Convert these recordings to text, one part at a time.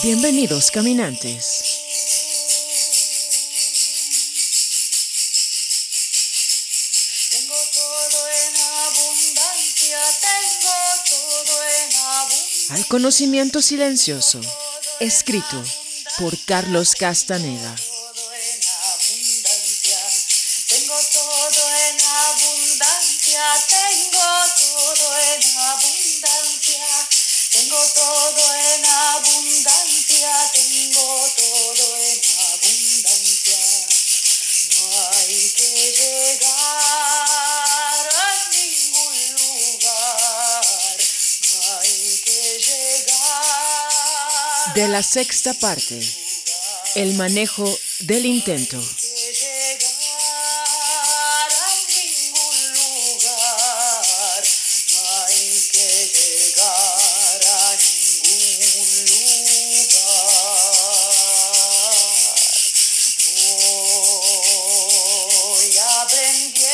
Bienvenidos, caminantes. Tengo todo en abundancia, tengo todo en abundancia. Al conocimiento silencioso, escrito por Carlos Castaneda. Todo en abundancia, tengo todo en abundancia, tengo todo en abundancia, tengo todo en abundancia, tengo todo en abundancia. No hay que llegar a ningún lugar, no hay que llegar De la sexta parte, el manejo del intento. que llegar a ningún lugar, no hay que llegar a ningún lugar. Voy aprendiendo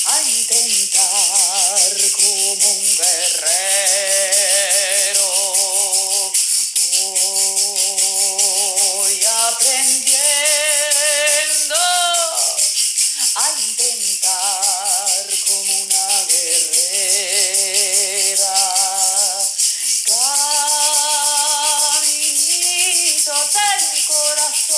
a intentar como un guerrero. Voy aprendiendo a intentar como una guerrera. Caminito del corazón.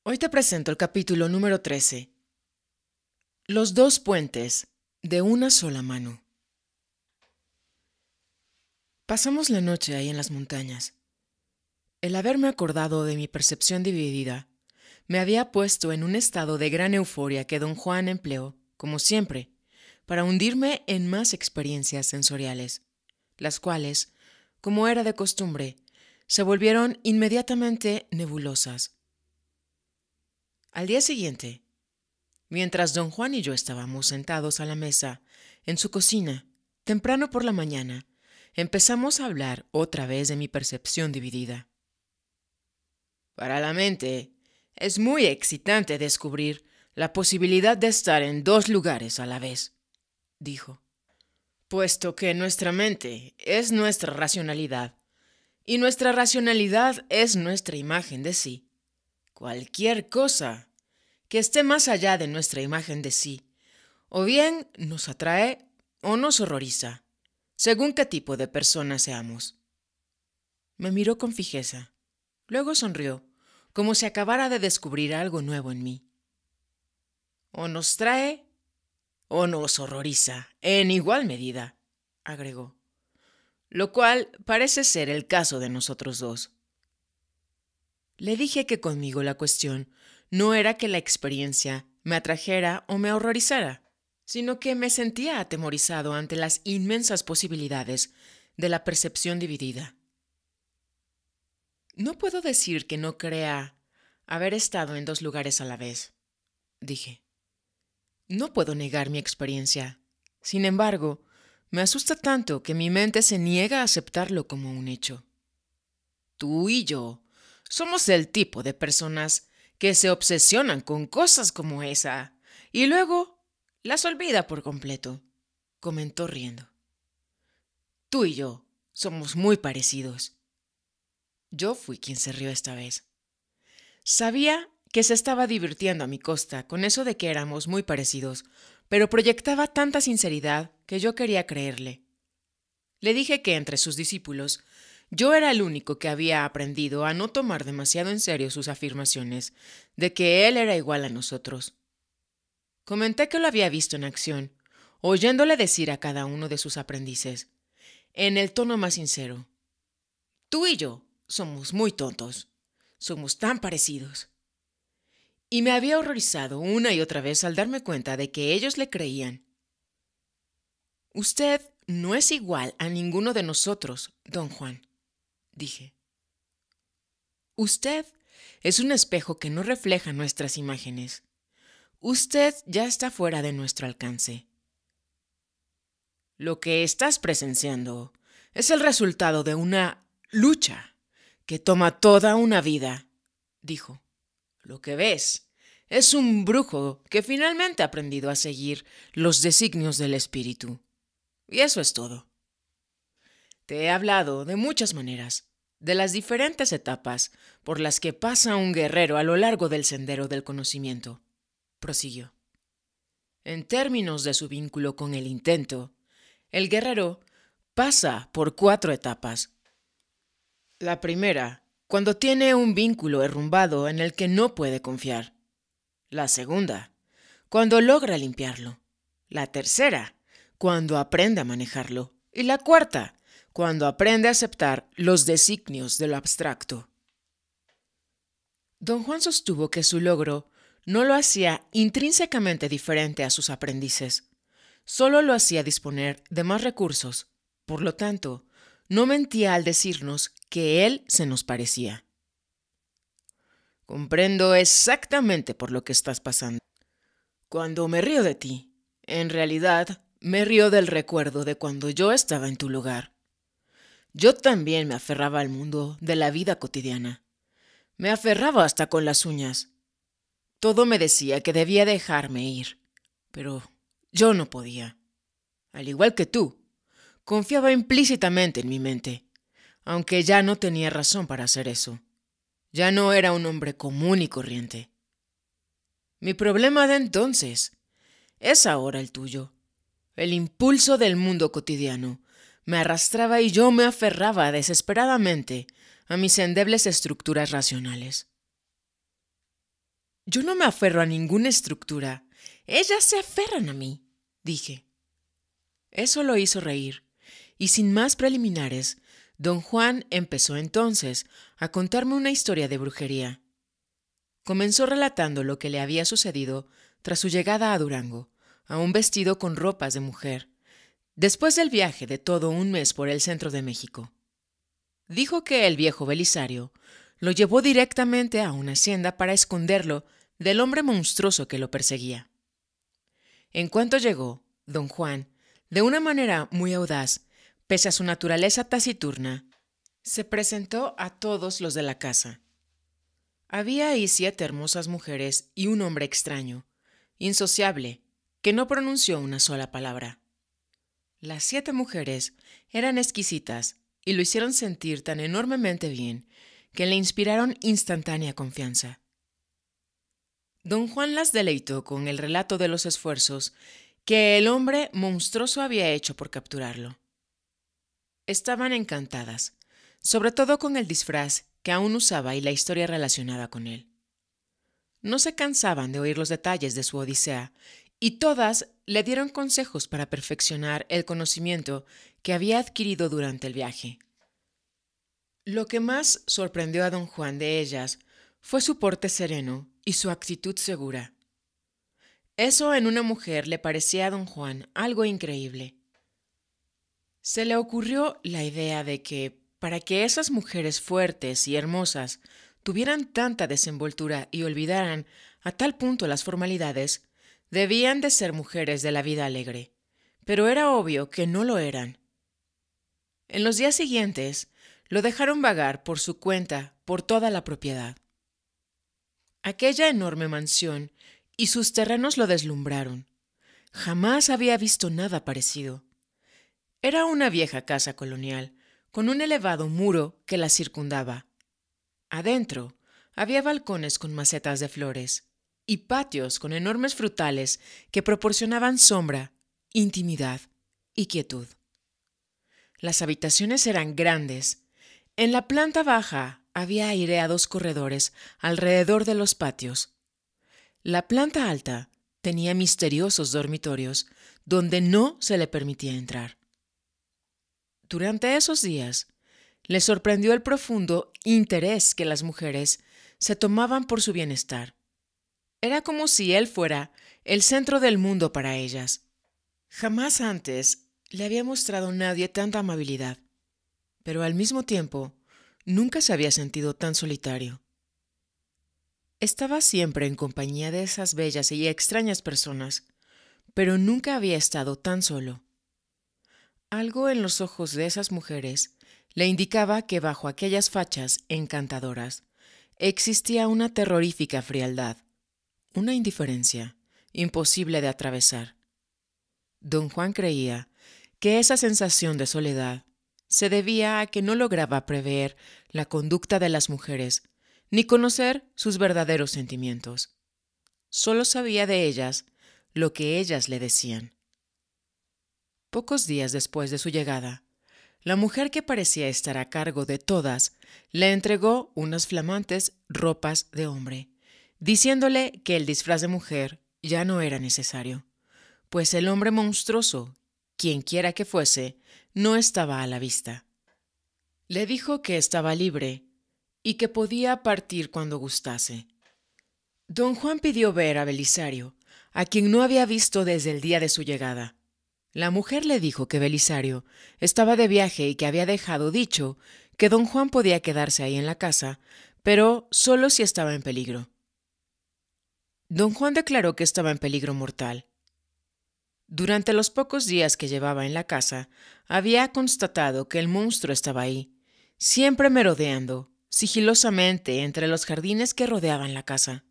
Hoy te presento el capítulo número 13. Los dos puentes de una sola mano. Pasamos la noche ahí en las montañas. El haberme acordado de mi percepción dividida me había puesto en un estado de gran euforia que don Juan empleó, como siempre, para hundirme en más experiencias sensoriales, las cuales, como era de costumbre, se volvieron inmediatamente nebulosas. Al día siguiente, mientras don Juan y yo estábamos sentados a la mesa en su cocina, temprano por la mañana, empezamos a hablar otra vez de mi percepción dividida. Para la mente, es muy excitante descubrir la posibilidad de estar en dos lugares a la vez, dijo, puesto que nuestra mente es nuestra racionalidad y nuestra racionalidad es nuestra imagen de sí. Cualquier cosa que esté más allá de nuestra imagen de sí, o bien nos atrae o nos horroriza, según qué tipo de persona seamos. Me miró con fijeza, luego sonrió, como si acabara de descubrir algo nuevo en mí. O nos trae o nos horroriza, en igual medida, agregó, lo cual parece ser el caso de nosotros dos. Le dije que conmigo la cuestión no era que la experiencia me atrajera o me horrorizara, sino que me sentía atemorizado ante las inmensas posibilidades de la percepción dividida. No puedo decir que no crea haber estado en dos lugares a la vez, dije. No puedo negar mi experiencia. Sin embargo, me asusta tanto que mi mente se niega a aceptarlo como un hecho. Tú y yo somos el tipo de personas que se obsesionan con cosas como esa y luego las olvida por completo, comentó riendo. Tú y yo somos muy parecidos. Yo fui quien se rió esta vez. Sabía que se estaba divirtiendo a mi costa con eso de que éramos muy parecidos, pero proyectaba tanta sinceridad que yo quería creerle. Le dije que entre sus discípulos yo era el único que había aprendido a no tomar demasiado en serio sus afirmaciones de que él era igual a nosotros. Comenté que lo había visto en acción, oyéndole decir a cada uno de sus aprendices, en el tono más sincero, tú y yo somos muy tontos, somos tan parecidos. Y me había horrorizado una y otra vez al darme cuenta de que ellos le creían. Usted no es igual a ninguno de nosotros, don Juan, dije. Usted es un espejo que no refleja nuestras imágenes. Usted ya está fuera de nuestro alcance. Lo que estás presenciando es el resultado de una lucha que toma toda una vida, dijo. Lo que ves es un brujo que finalmente ha aprendido a seguir los designios del espíritu. Y eso es todo. Te he hablado de muchas maneras, de las diferentes etapas por las que pasa un guerrero a lo largo del sendero del conocimiento, prosiguió. En términos de su vínculo con el intento, el guerrero pasa por 4 etapas. La primera, cuando tiene un vínculo derrumbado en el que no puede confiar. La segunda, cuando logra limpiarlo. La tercera, cuando aprende a manejarlo. Y la cuarta, cuando aprende a aceptar los designios de lo abstracto. Don Juan sostuvo que su logro no lo hacía intrínsecamente diferente a sus aprendices, solo lo hacía disponer de más recursos. Por lo tanto, no mentía al decirnos que él se nos parecía. Comprendo exactamente por lo que estás pasando. Cuando me río de ti, en realidad me río del recuerdo de cuando yo estaba en tu lugar. Yo también me aferraba al mundo de la vida cotidiana. Me aferraba hasta con las uñas. Todo me decía que debía dejarme ir, pero yo no podía. Al igual que tú, confiaba implícitamente en mi mente, aunque ya no tenía razón para hacer eso. Ya no era un hombre común y corriente. Mi problema de entonces es ahora el tuyo. El impulso del mundo cotidiano me arrastraba y yo me aferraba desesperadamente a mis endebles estructuras racionales. Yo no me aferro a ninguna estructura. Ellas se aferran a mí, dije. Eso lo hizo reír, y sin más preliminares, don Juan empezó entonces a contarme una historia de brujería. Comenzó relatando lo que le había sucedido tras su llegada a Durango, aún vestido con ropas de mujer, después del viaje de todo un mes por el centro de México. Dijo que el viejo Belisario lo llevó directamente a una hacienda para esconderlo del hombre monstruoso que lo perseguía. En cuanto llegó, don Juan, de una manera muy audaz, pese a su naturaleza taciturna, se presentó a todos los de la casa. Había ahí 7 hermosas mujeres y un hombre extraño, insociable, que no pronunció una sola palabra. Las 7 mujeres eran exquisitas y lo hicieron sentir tan enormemente bien que le inspiraron instantánea confianza. Don Juan las deleitó con el relato de los esfuerzos que el hombre monstruoso había hecho por capturarlo. Estaban encantadas, sobre todo con el disfraz que aún usaba y la historia relacionada con él. No se cansaban de oír los detalles de su odisea, y todas le dieron consejos para perfeccionar el conocimiento que había adquirido durante el viaje. Lo que más sorprendió a don Juan de ellas fue su porte sereno y su actitud segura. Eso en una mujer le parecía a don Juan algo increíble. Se le ocurrió la idea de que, para que esas mujeres fuertes y hermosas tuvieran tanta desenvoltura y olvidaran a tal punto las formalidades, debían de ser mujeres de la vida alegre, pero era obvio que no lo eran. En los días siguientes, lo dejaron vagar por su cuenta por toda la propiedad. Aquella enorme mansión y sus terrenos lo deslumbraron. Jamás había visto nada parecido. Era una vieja casa colonial, con un elevado muro que la circundaba. Adentro había balcones con macetas de flores y patios con enormes frutales que proporcionaban sombra, intimidad y quietud. Las habitaciones eran grandes. En la planta baja había aireados corredores alrededor de los patios. La planta alta tenía misteriosos dormitorios donde no se le permitía entrar. Durante esos días, le sorprendió el profundo interés que las mujeres se tomaban por su bienestar. Era como si él fuera el centro del mundo para ellas. Jamás antes le había mostrado nadie tanta amabilidad, pero al mismo tiempo nunca se había sentido tan solitario. Estaba siempre en compañía de esas bellas y extrañas personas, pero nunca había estado tan solo. Algo en los ojos de esas mujeres le indicaba que bajo aquellas fachas encantadoras existía una terrorífica frialdad, una indiferencia imposible de atravesar. Don Juan creía que esa sensación de soledad se debía a que no lograba prever la conducta de las mujeres ni conocer sus verdaderos sentimientos. Solo sabía de ellas lo que ellas le decían. Pocos días después de su llegada, la mujer que parecía estar a cargo de todas le entregó unas flamantes ropas de hombre, diciéndole que el disfraz de mujer ya no era necesario, pues el hombre monstruoso, quienquiera que fuese, no estaba a la vista. Le dijo que estaba libre y que podía partir cuando gustase. Don Juan pidió ver a Belisario, a quien no había visto desde el día de su llegada. La mujer le dijo que Belisario estaba de viaje y que había dejado dicho que don Juan podía quedarse ahí en la casa, pero solo si estaba en peligro. Don Juan declaró que estaba en peligro mortal. Durante los pocos días que llevaba en la casa, había constatado que el monstruo estaba ahí, siempre merodeando, sigilosamente entre los jardines que rodeaban la casa.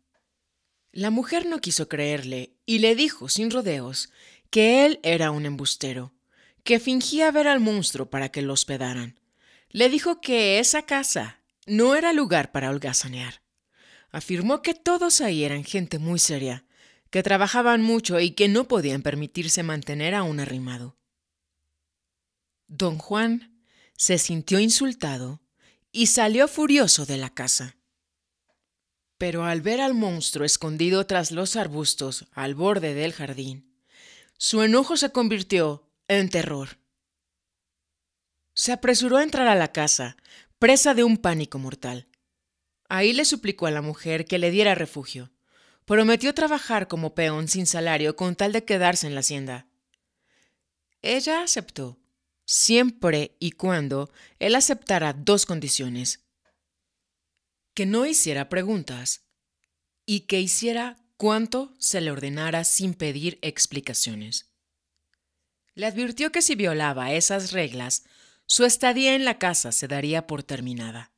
La mujer no quiso creerle y le dijo sin rodeos que él era un embustero, que fingía ver al monstruo para que lo hospedaran. Le dijo que esa casa no era lugar para holgazanear. Afirmó que todos ahí eran gente muy seria, que trabajaban mucho y que no podían permitirse mantener a un arrimado. Don Juan se sintió insultado y salió furioso de la casa. Pero al ver al monstruo escondido tras los arbustos al borde del jardín, su enojo se convirtió en terror. Se apresuró a entrar a la casa, presa de un pánico mortal. Ahí le suplicó a la mujer que le diera refugio. Prometió trabajar como peón sin salario con tal de quedarse en la hacienda. Ella aceptó, siempre y cuando él aceptara dos condiciones: que no hiciera preguntas y que hiciera cuanto se le ordenara sin pedir explicaciones. Le advirtió que si violaba esas reglas, su estadía en la casa se daría por terminada.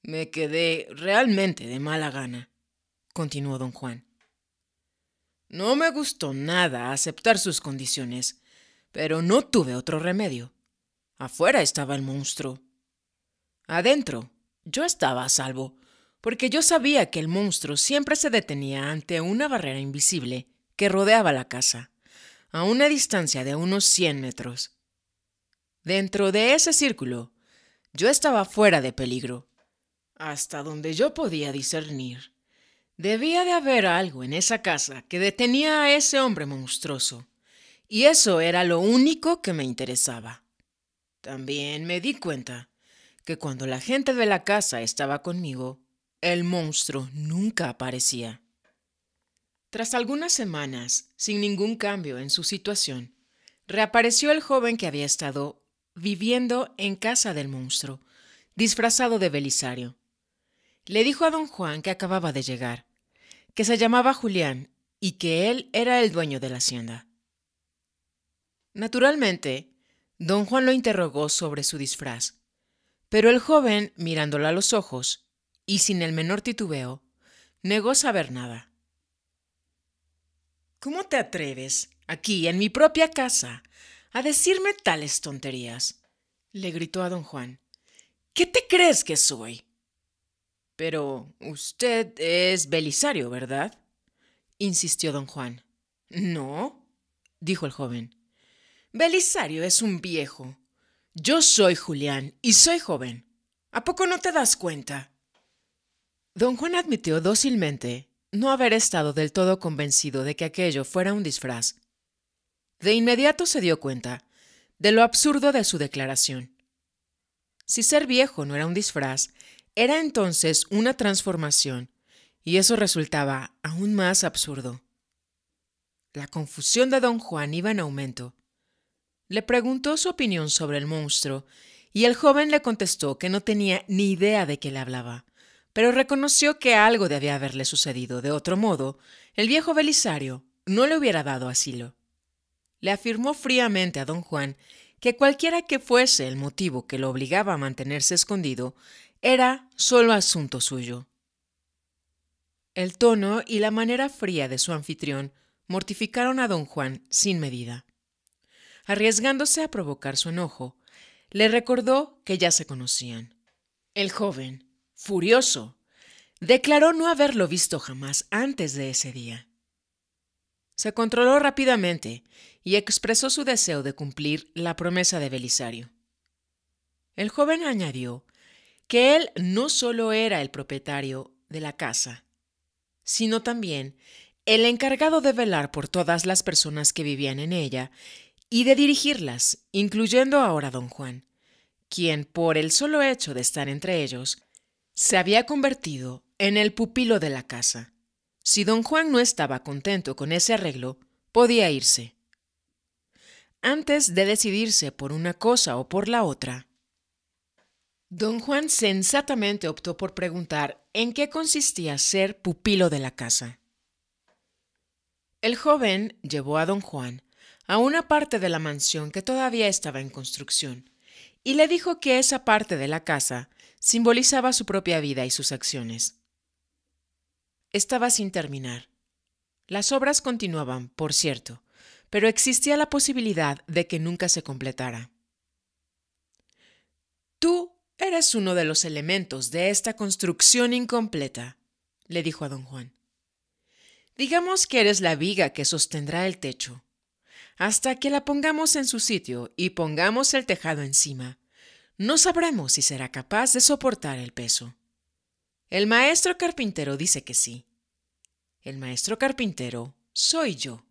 Me quedé realmente de mala gana, continuó don Juan. No me gustó nada aceptar sus condiciones, pero no tuve otro remedio. Afuera estaba el monstruo. Adentro, yo estaba a salvo, porque yo sabía que el monstruo siempre se detenía ante una barrera invisible que rodeaba la casa, a una distancia de unos 100 metros. Dentro de ese círculo, yo estaba fuera de peligro. Hasta donde yo podía discernir, debía de haber algo en esa casa que detenía a ese hombre monstruoso, y eso era lo único que me interesaba. También me di cuenta que cuando la gente de la casa estaba conmigo, el monstruo nunca aparecía. Tras algunas semanas, sin ningún cambio en su situación, reapareció el joven que había estado viviendo en casa del monstruo, disfrazado de Belisario. Le dijo a don Juan que acababa de llegar, que se llamaba Julián y que él era el dueño de la hacienda. Naturalmente, don Juan lo interrogó sobre su disfraz, pero el joven, mirándolo a los ojos y sin el menor titubeo, negó saber nada. ¿Cómo te atreves, aquí en mi propia casa, a decirme tales tonterías?, le gritó a don Juan. ¿Qué te crees que soy? Pero usted es Belisario, ¿verdad?, insistió don Juan. No, dijo el joven. Belisario es un viejo. Yo soy Julián y soy joven. ¿A poco no te das cuenta? Don Juan admitió dócilmente no haber estado del todo convencido de que aquello fuera un disfraz. De inmediato se dio cuenta de lo absurdo de su declaración. Si ser viejo no era un disfraz, era entonces una transformación, y eso resultaba aún más absurdo. La confusión de don Juan iba en aumento. Le preguntó su opinión sobre el monstruo, y el joven le contestó que no tenía ni idea de qué le hablaba, pero reconoció que algo debía haberle sucedido. De otro modo, el viejo Belisario no le hubiera dado asilo. Le afirmó fríamente a don Juan que cualquiera que fuese el motivo que lo obligaba a mantenerse escondido, era solo asunto suyo. El tono y la manera fría de su anfitrión mortificaron a don Juan sin medida. Arriesgándose a provocar su enojo, le recordó que ya se conocían. El joven, furioso, declaró no haberlo visto jamás antes de ese día. Se controló rápidamente y expresó su deseo de cumplir la promesa de Belisario. El joven añadió que él no solo era el propietario de la casa, sino también el encargado de velar por todas las personas que vivían en ella y de dirigirlas, incluyendo ahora a don Juan, quien, por el solo hecho de estar entre ellos, se había convertido en el pupilo de la casa. Si don Juan no estaba contento con ese arreglo, podía irse. Antes de decidirse por una cosa o por la otra, don Juan sensatamente optó por preguntar en qué consistía ser pupilo de la casa. El joven llevó a don Juan a una parte de la mansión que todavía estaba en construcción y le dijo que esa parte de la casa simbolizaba su propia vida y sus acciones. Estaba sin terminar. Las obras continuaban, por cierto, pero existía la posibilidad de que nunca se completara. Tú eres uno de los elementos de esta construcción incompleta, le dijo a don Juan. Digamos que eres la viga que sostendrá el techo. Hasta que la pongamos en su sitio y pongamos el tejado encima, no sabremos si será capaz de soportar el peso. El maestro carpintero dice que sí. El maestro carpintero soy yo.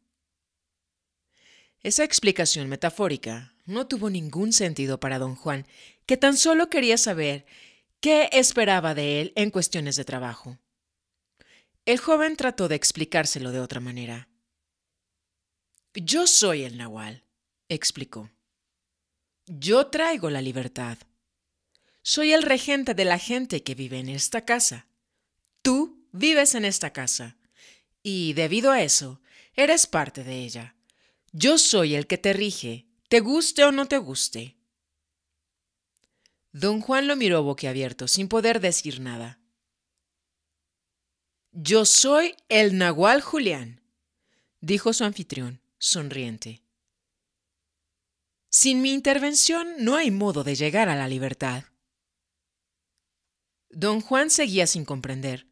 Esa explicación metafórica no tuvo ningún sentido para don Juan, que tan solo quería saber qué esperaba de él en cuestiones de trabajo. El joven trató de explicárselo de otra manera. Yo soy el nahual, explicó. Yo traigo la libertad. Soy el regente de la gente que vive en esta casa. Tú vives en esta casa, y debido a eso, eres parte de ella. Yo soy el que te rige, te guste o no te guste. Don Juan lo miró boquiabierto, sin poder decir nada. Yo soy el nahual Julián, dijo su anfitrión, sonriente. Sin mi intervención no hay modo de llegar a la libertad. Don Juan seguía sin comprender,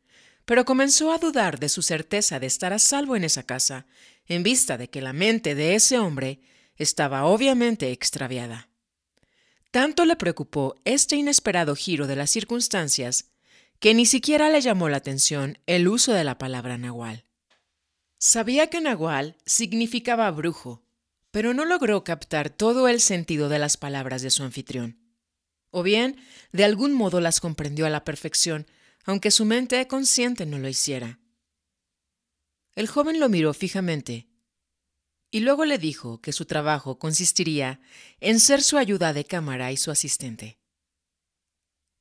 pero comenzó a dudar de su certeza de estar a salvo en esa casa, en vista de que la mente de ese hombre estaba obviamente extraviada. Tanto le preocupó este inesperado giro de las circunstancias que ni siquiera le llamó la atención el uso de la palabra nahual. Sabía que nahual significaba brujo, pero no logró captar todo el sentido de las palabras de su anfitrión. O bien, de algún modo las comprendió a la perfección, aunque su mente consciente no lo hiciera. El joven lo miró fijamente y luego le dijo que su trabajo consistiría en ser su ayuda de cámara y su asistente.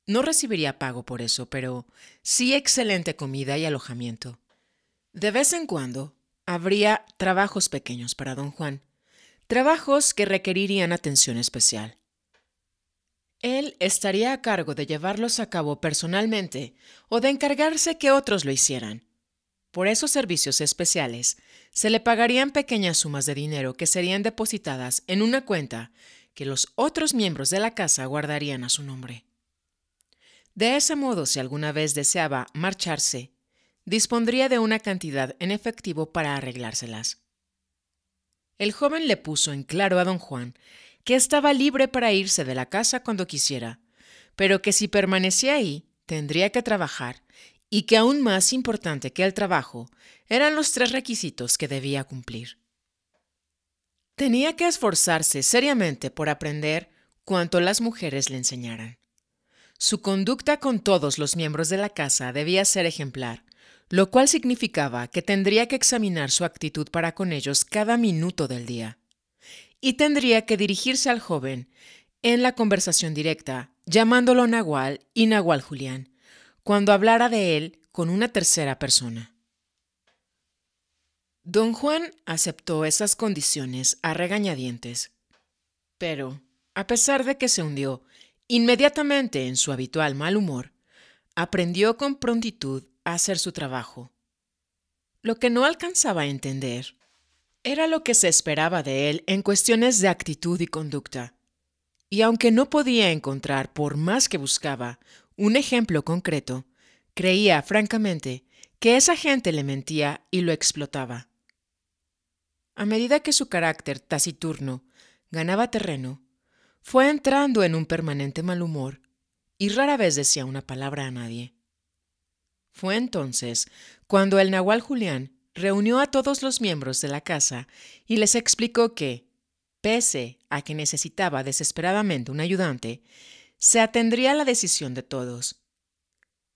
No recibiría pago por eso, pero sí excelente comida y alojamiento. De vez en cuando habría trabajos pequeños para don Juan, trabajos que requerirían atención especial. Él estaría a cargo de llevarlos a cabo personalmente o de encargarse que otros lo hicieran. Por esos servicios especiales, se le pagarían pequeñas sumas de dinero que serían depositadas en una cuenta que los otros miembros de la casa guardarían a su nombre. De ese modo, si alguna vez deseaba marcharse, dispondría de una cantidad en efectivo para arreglárselas. El joven le puso en claro a don Juan que estaba libre para irse de la casa cuando quisiera, pero que si permanecía ahí, tendría que trabajar y que aún más importante que el trabajo eran los 3 requisitos que debía cumplir. Tenía que esforzarse seriamente por aprender cuanto las mujeres le enseñaran. Su conducta con todos los miembros de la casa debía ser ejemplar, lo cual significaba que tendría que examinar su actitud para con ellos cada minuto del día. Y tendría que dirigirse al joven en la conversación directa, llamándolo nahual y nahual Julián, cuando hablara de él con una tercera persona. Don Juan aceptó esas condiciones a regañadientes, pero A pesar de que se hundió inmediatamente en su habitual mal humor, aprendió con prontitud a hacer su trabajo. Lo que no alcanzaba a entender era lo que se esperaba de él en cuestiones de actitud y conducta. Y aunque no podía encontrar, por más que buscaba, un ejemplo concreto, creía francamente que esa gente le mentía y lo explotaba. A medida que su carácter taciturno ganaba terreno, fue entrando en un permanente mal humor y rara vez decía una palabra a nadie. Fue entonces cuando el nahual Julián reunió a todos los miembros de la casa y les explicó que, pese a que necesitaba desesperadamente un ayudante, se atendría a la decisión de todos.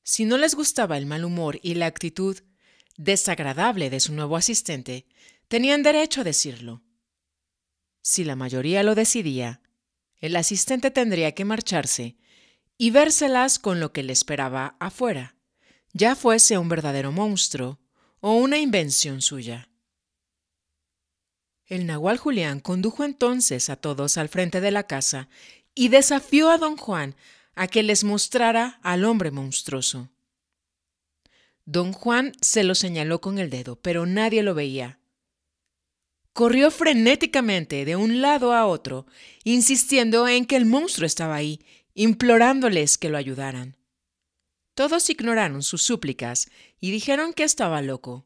Si no les gustaba el mal humor y la actitud desagradable de su nuevo asistente, tenían derecho a decirlo. Si la mayoría lo decidía, el asistente tendría que marcharse y vérselas con lo que le esperaba afuera, ya fuese un verdadero monstruo o una invención suya. El nahual Julián condujo entonces a todos al frente de la casa y desafió a don Juan a que les mostrara al hombre monstruoso. Don Juan se lo señaló con el dedo, pero nadie lo veía. Corrió frenéticamente de un lado a otro, insistiendo en que el monstruo estaba ahí, implorándoles que lo ayudaran. Todos ignoraron sus súplicas y dijeron que estaba loco.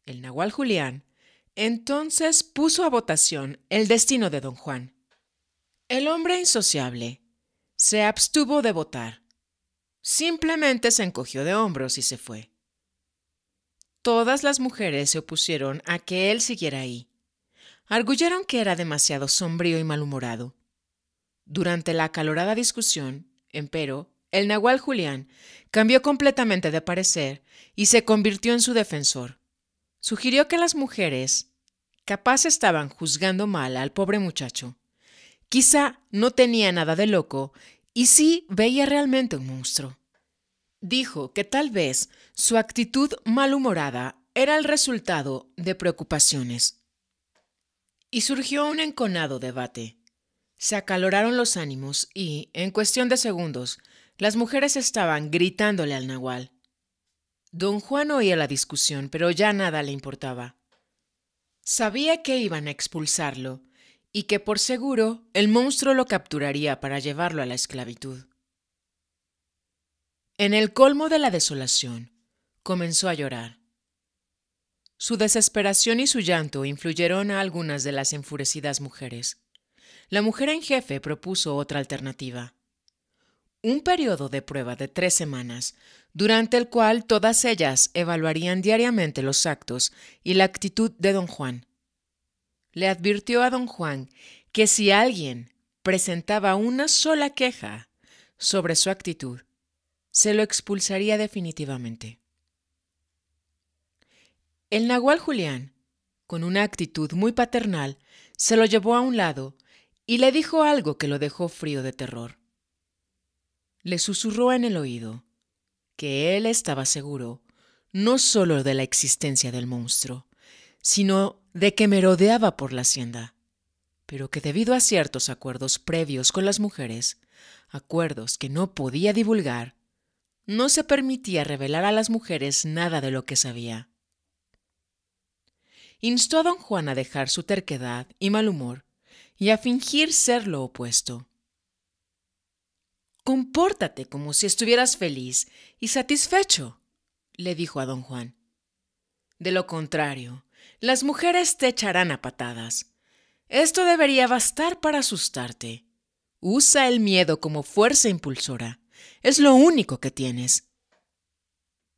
El nahual Julián entonces puso a votación el destino de don Juan. El hombre insociable se abstuvo de votar. Simplemente se encogió de hombros y se fue. Todas las mujeres se opusieron a que él siguiera ahí. Arguyeron que era demasiado sombrío y malhumorado. Durante la acalorada discusión, empero, el nahual Julián cambió completamente de parecer y se convirtió en su defensor. Sugirió que las mujeres capaz estaban juzgando mal al pobre muchacho. Quizá no tenía nada de loco y sí veía realmente un monstruo. Dijo que tal vez su actitud malhumorada era el resultado de preocupaciones. Y surgió un enconado debate. Se acaloraron los ánimos y, en cuestión de segundos, las mujeres estaban gritándole al nahual. Don Juan oía la discusión, pero ya nada le importaba. Sabía que iban a expulsarlo y que por seguro el monstruo lo capturaría para llevarlo a la esclavitud. En el colmo de la desolación, comenzó a llorar. Su desesperación y su llanto influyeron a algunas de las enfurecidas mujeres. La mujer en jefe propuso otra alternativa. Un periodo de prueba de 3 semanas, durante el cual todas ellas evaluarían diariamente los actos y la actitud de don Juan. Le advirtió a don Juan que si alguien presentaba una sola queja sobre su actitud, se lo expulsaría definitivamente. El nahual Julián, con una actitud muy paternal, se lo llevó a un lado y le dijo algo que lo dejó frío de terror. Le susurró en el oído que él estaba seguro no solo de la existencia del monstruo, sino de que merodeaba por la hacienda, pero que debido a ciertos acuerdos previos con las mujeres, acuerdos que no podía divulgar, no se permitía revelar a las mujeres nada de lo que sabía. Instó a don Juan a dejar su terquedad y mal humor y a fingir ser lo opuesto. «Compórtate como si estuvieras feliz y satisfecho», le dijo a don Juan. «De lo contrario, las mujeres te echarán a patadas. Esto debería bastar para asustarte. Usa el miedo como fuerza impulsora. Es lo único que tienes».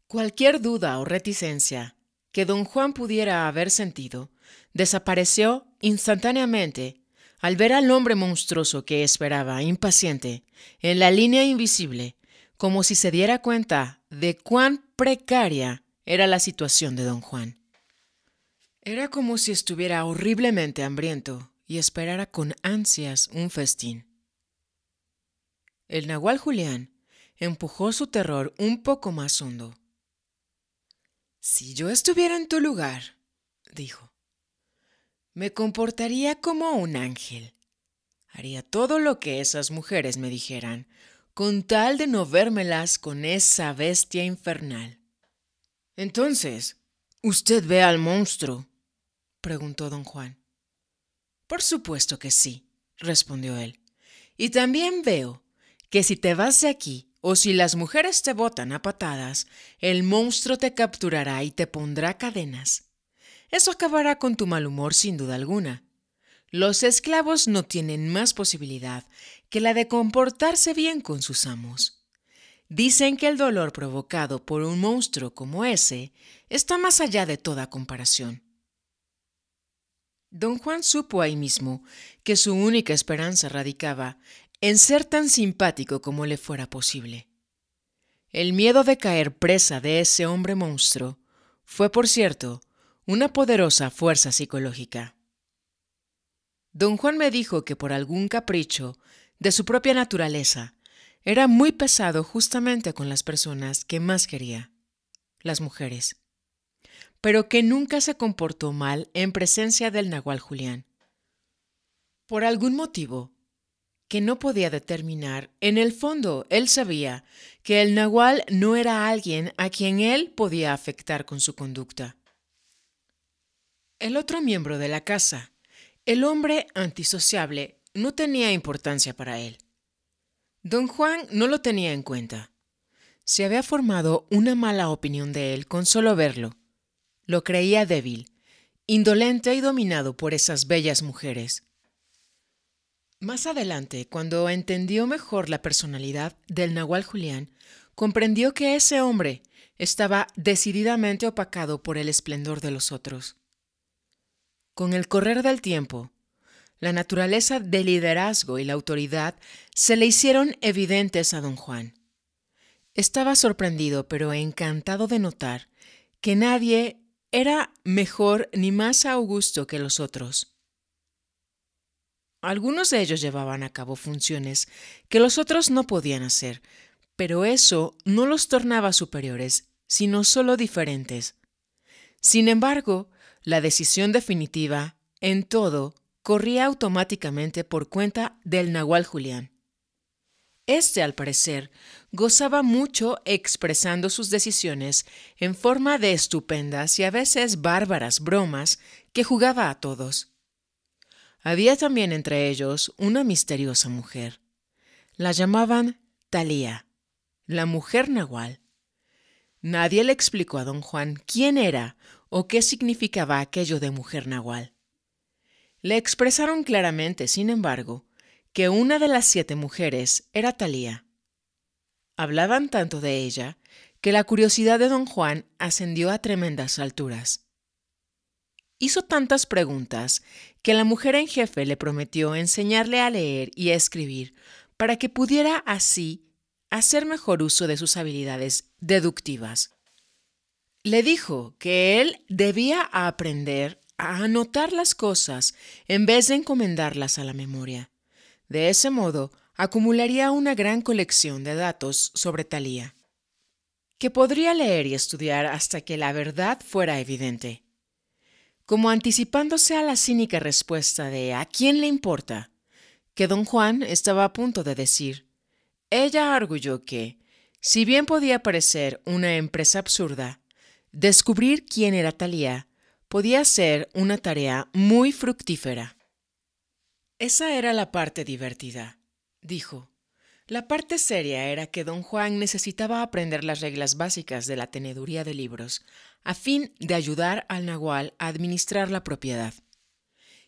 Cualquier duda o reticencia que don Juan pudiera haber sentido desapareció instantáneamente al ver al hombre monstruoso que esperaba, impaciente, en la línea invisible, como si se diera cuenta de cuán precaria era la situación de don Juan. Era como si estuviera horriblemente hambriento y esperara con ansias un festín. El nahual Julián empujó su terror un poco más hondo. «Si yo estuviera en tu lugar», dijo, «me comportaría como un ángel. Haría todo lo que esas mujeres me dijeran, con tal de no vérmelas con esa bestia infernal. Entonces, ¿usted ve al monstruo?, preguntó don Juan. Por supuesto que sí, respondió él. Y también veo que si te vas de aquí, o si las mujeres te botan a patadas, el monstruo te capturará y te pondrá cadenas. Eso acabará con tu mal humor sin duda alguna. Los esclavos no tienen más posibilidad que la de comportarse bien con sus amos. Dicen que el dolor provocado por un monstruo como ese está más allá de toda comparación. Don Juan supo ahí mismo que su única esperanza radicaba en ser tan simpático como le fuera posible. El miedo de caer presa de ese hombre monstruo fue, por cierto, una poderosa fuerza psicológica. Don Juan me dijo que por algún capricho de su propia naturaleza era muy pesado justamente con las personas que más quería, las mujeres, pero que nunca se comportó mal en presencia del nagual Julián. Por algún motivo que no podía determinar, en el fondo él sabía que el nagual no era alguien a quien él podía afectar con su conducta. El otro miembro de la casa, el hombre antisociable, no tenía importancia para él. Don Juan no lo tenía en cuenta. Se había formado una mala opinión de él con solo verlo. Lo creía débil, indolente y dominado por esas bellas mujeres. Más adelante, cuando entendió mejor la personalidad del nagual Julián, comprendió que ese hombre estaba decididamente opacado por el esplendor de los otros. Con el correr del tiempo, la naturaleza del liderazgo y la autoridad se le hicieron evidentes a don Juan. Estaba sorprendido pero encantado de notar que nadie era mejor ni más augusto que los otros. Algunos de ellos llevaban a cabo funciones que los otros no podían hacer, pero eso no los tornaba superiores, sino solo diferentes. Sin embargo, la decisión definitiva, en todo, corría automáticamente por cuenta del nagual Julián. Este, al parecer, gozaba mucho expresando sus decisiones en forma de estupendas y a veces bárbaras bromas que jugaba a todos. Había también entre ellos una misteriosa mujer. La llamaban Talía, la mujer nagual. Nadie le explicó a don Juan quién era o qué significaba aquello de mujer nagual. Le expresaron claramente, sin embargo, que una de las 7 mujeres era Talía. Hablaban tanto de ella que la curiosidad de don Juan ascendió a tremendas alturas. Hizo tantas preguntas que la mujer en jefe le prometió enseñarle a leer y a escribir para que pudiera así hacer mejor uso de sus habilidades deductivas. Le dijo que él debía aprender a anotar las cosas en vez de encomendarlas a la memoria. De ese modo, acumularía una gran colección de datos sobre Talía, que podría leer y estudiar hasta que la verdad fuera evidente. Como anticipándose a la cínica respuesta de ¿a quién le importa?, que don Juan estaba a punto de decir, ella arguyó que, si bien podía parecer una empresa absurda, descubrir quién era Talía podía ser una tarea muy fructífera. Esa era la parte divertida, dijo. La parte seria era que don Juan necesitaba aprender las reglas básicas de la teneduría de libros, a fin de ayudar al nagual a administrar la propiedad.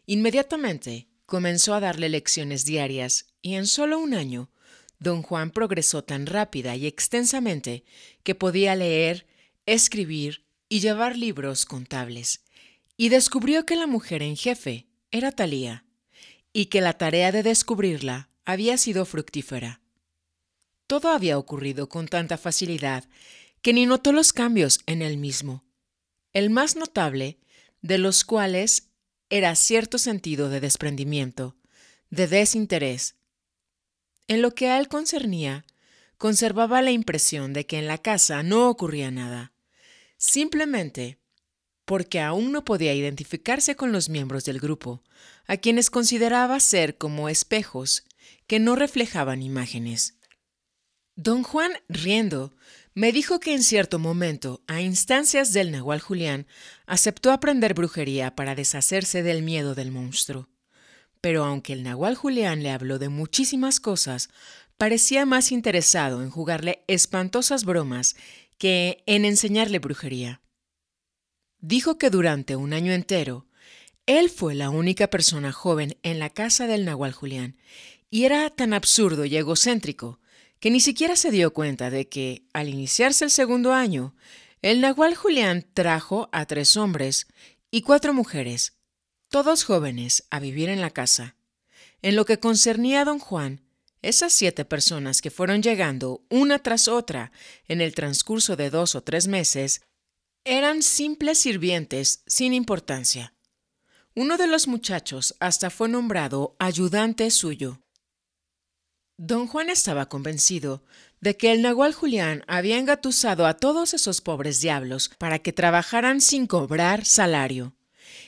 Inmediatamente comenzó a darle lecciones diarias y en solo un año, don Juan progresó tan rápida y extensamente que podía leer, escribir y llevar libros contables, y descubrió que la mujer en jefe era Talía, y que la tarea de descubrirla había sido fructífera. Todo había ocurrido con tanta facilidad que ni notó los cambios en él mismo, el más notable de los cuales era cierto sentido de desprendimiento, de desinterés. En lo que a él concernía, conservaba la impresión de que en la casa no ocurría nada. Simplemente porque aún no podía identificarse con los miembros del grupo, a quienes consideraba ser como espejos que no reflejaban imágenes. Don Juan, riendo, me dijo que en cierto momento, a instancias del Nahual Julián, aceptó aprender brujería para deshacerse del miedo del monstruo. Pero aunque el Nahual Julián le habló de muchísimas cosas, parecía más interesado en jugarle espantosas bromas que en enseñarle brujería. Dijo que durante un año entero, él fue la única persona joven en la casa del Nahual Julián, y era tan absurdo y egocéntrico que ni siquiera se dio cuenta de que, al iniciarse el segundo año, el Nahual Julián trajo a 3 hombres y 4 mujeres, todos jóvenes, a vivir en la casa. En lo que concernía a don Juan, esas 7 personas que fueron llegando una tras otra en el transcurso de 2 o 3 meses, eran simples sirvientes sin importancia. Uno de los muchachos hasta fue nombrado ayudante suyo. Don Juan estaba convencido de que el Nahual Julián había engatusado a todos esos pobres diablos para que trabajaran sin cobrar salario,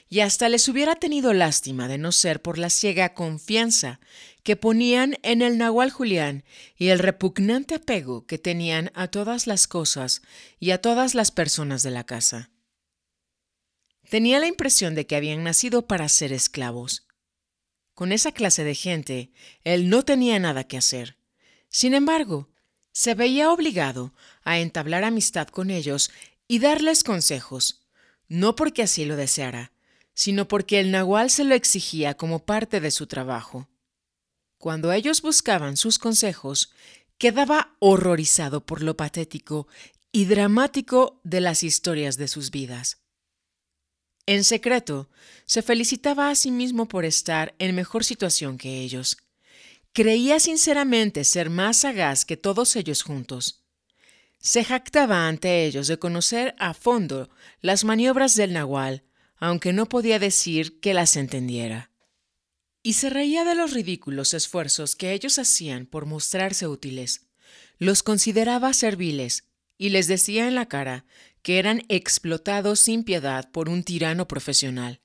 y hasta les hubiera tenido lástima de no ser por la ciega confianza que ponían en el Nahual Julián y el repugnante apego que tenían a todas las cosas y a todas las personas de la casa. Tenía la impresión de que habían nacido para ser esclavos. Con esa clase de gente, él no tenía nada que hacer. Sin embargo, se veía obligado a entablar amistad con ellos y darles consejos, no porque así lo deseara, sino porque el Nahual se lo exigía como parte de su trabajo. Cuando ellos buscaban sus consejos, quedaba horrorizado por lo patético y dramático de las historias de sus vidas. En secreto, se felicitaba a sí mismo por estar en mejor situación que ellos. Creía sinceramente ser más sagaz que todos ellos juntos. Se jactaba ante ellos de conocer a fondo las maniobras del Nahual, aunque no podía decir que las entendiera. Y se reía de los ridículos esfuerzos que ellos hacían por mostrarse útiles. Los consideraba serviles y les decía en la cara que eran explotados sin piedad por un tirano profesional.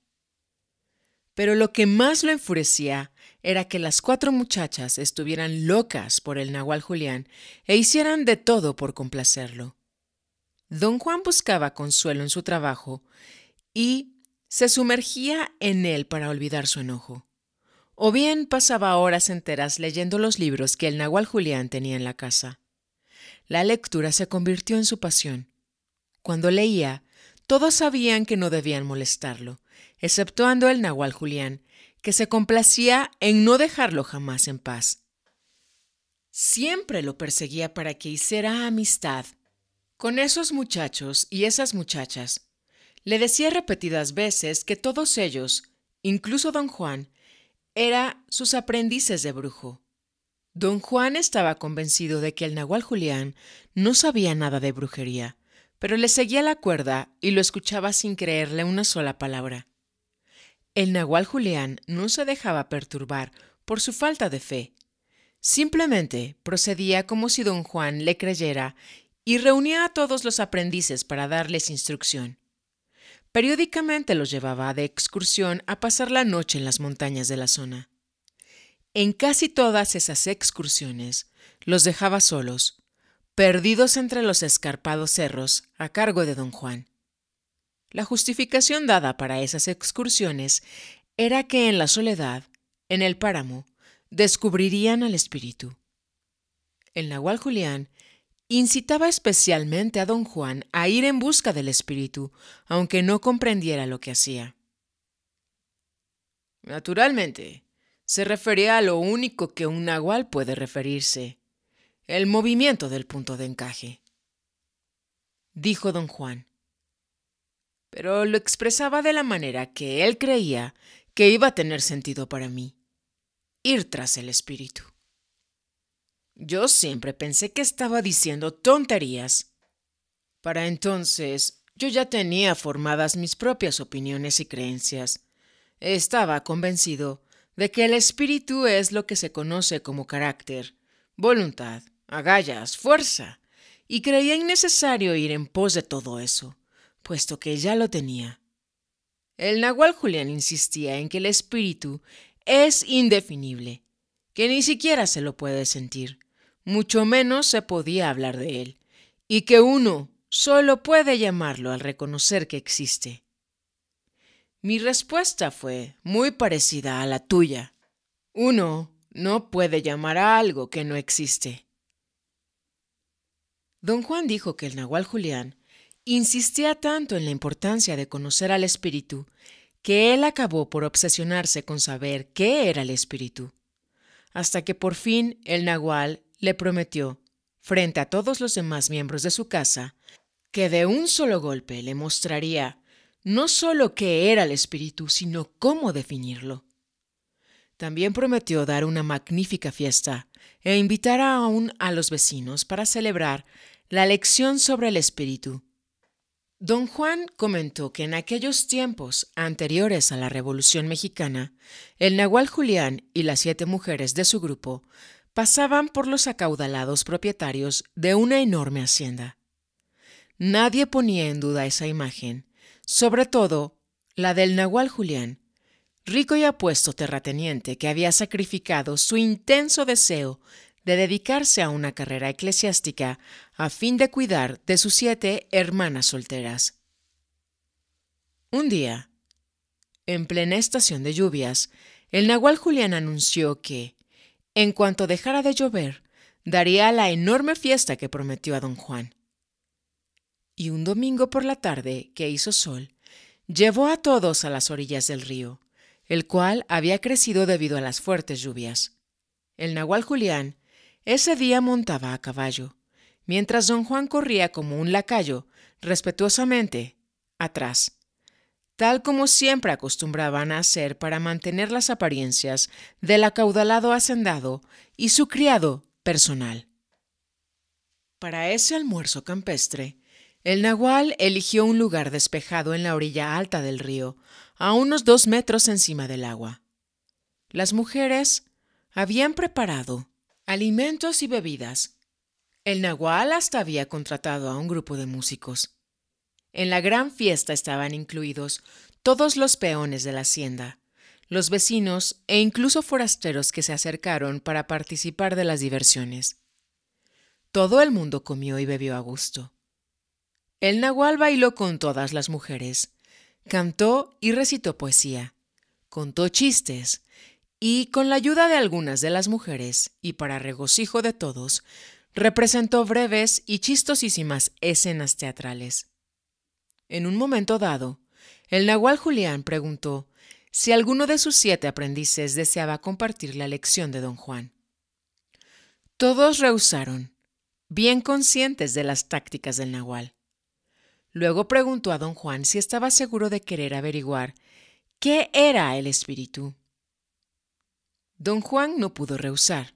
Pero lo que más lo enfurecía era que las 4 muchachas estuvieran locas por el Nahual Julián e hicieran de todo por complacerlo. Don Juan buscaba consuelo en su trabajo y se sumergía en él para olvidar su enojo. O bien pasaba horas enteras leyendo los libros que el Nahual Julián tenía en la casa. La lectura se convirtió en su pasión. Cuando leía, todos sabían que no debían molestarlo, exceptuando el Nahual Julián, que se complacía en no dejarlo jamás en paz. Siempre lo perseguía para que hiciera amistad con esos muchachos y esas muchachas. Le decía repetidas veces que todos ellos, incluso don Juan, eran sus aprendices de brujo. Don Juan estaba convencido de que el Nahual Julián no sabía nada de brujería, pero le seguía la cuerda y lo escuchaba sin creerle una sola palabra. El Nahual Julián no se dejaba perturbar por su falta de fe. Simplemente procedía como si don Juan le creyera y reunía a todos los aprendices para darles instrucción. Periódicamente los llevaba de excursión a pasar la noche en las montañas de la zona. En casi todas esas excursiones los dejaba solos, perdidos entre los escarpados cerros a cargo de don Juan. La justificación dada para esas excursiones era que en la soledad, en el páramo, descubrirían al espíritu. El Nahual Julián incitaba especialmente a don Juan a ir en busca del espíritu, aunque no comprendiera lo que hacía. Naturalmente, se refería a lo único que un nahual puede referirse: el movimiento del punto de encaje, dijo don Juan. Pero lo expresaba de la manera que él creía que iba a tener sentido para mí: ir tras el espíritu. Yo siempre pensé que estaba diciendo tonterías. Para entonces, yo ya tenía formadas mis propias opiniones y creencias. Estaba convencido de que el espíritu es lo que se conoce como carácter, voluntad, agallas, fuerza, y creía innecesario ir en pos de todo eso, puesto que ya lo tenía. El nahual Julián insistía en que el espíritu es indefinible, que ni siquiera se lo puede sentir, mucho menos se podía hablar de él, y que uno solo puede llamarlo al reconocer que existe. Mi respuesta fue muy parecida a la tuya. Uno no puede llamar a algo que no existe. Don Juan dijo que el nahual Julián insistía tanto en la importancia de conocer al espíritu que él acabó por obsesionarse con saber qué era el espíritu, hasta que por fin el nahual le prometió, frente a todos los demás miembros de su casa, que de un solo golpe le mostraría no solo qué era el espíritu, sino cómo definirlo. También prometió dar una magnífica fiesta e invitar aún a los vecinos para celebrar la lección sobre el espíritu. Don Juan comentó que en aquellos tiempos anteriores a la Revolución Mexicana, el nahual Julián y las 7 mujeres de su grupo pasaban por los acaudalados propietarios de una enorme hacienda. Nadie ponía en duda esa imagen, sobre todo la del nahual Julián, rico y apuesto terrateniente que había sacrificado su intenso deseo de dedicarse a una carrera eclesiástica a fin de cuidar de sus 7 hermanas solteras. Un día, en plena estación de lluvias, el nahual Julián anunció que, en cuanto dejara de llover, daría la enorme fiesta que prometió a don Juan. Y un domingo por la tarde, que hizo sol, llevó a todos a las orillas del río, el cual había crecido debido a las fuertes lluvias. El nahual Julián ese día montaba a caballo, mientras don Juan corría como un lacayo, respetuosamente, atrás, tal como siempre acostumbraban a hacer para mantener las apariencias del acaudalado hacendado y su criado personal. Para ese almuerzo campestre, el nahual eligió un lugar despejado en la orilla alta del río, a unos 2 metros encima del agua. Las mujeres habían preparado alimentos y bebidas. El nahual hasta había contratado a un grupo de músicos. En la gran fiesta estaban incluidos todos los peones de la hacienda, los vecinos e incluso forasteros que se acercaron para participar de las diversiones. Todo el mundo comió y bebió a gusto. El nahual bailó con todas las mujeres, cantó y recitó poesía, contó chistes, y con la ayuda de algunas de las mujeres, y para regocijo de todos, representó breves y chistosísimas escenas teatrales. En un momento dado, el nahual Julián preguntó si alguno de sus 7 aprendices deseaba compartir la lección de don Juan. Todos rehusaron, bien conscientes de las tácticas del nahual. Luego preguntó a don Juan si estaba seguro de querer averiguar qué era el espíritu. Don Juan no pudo rehusar.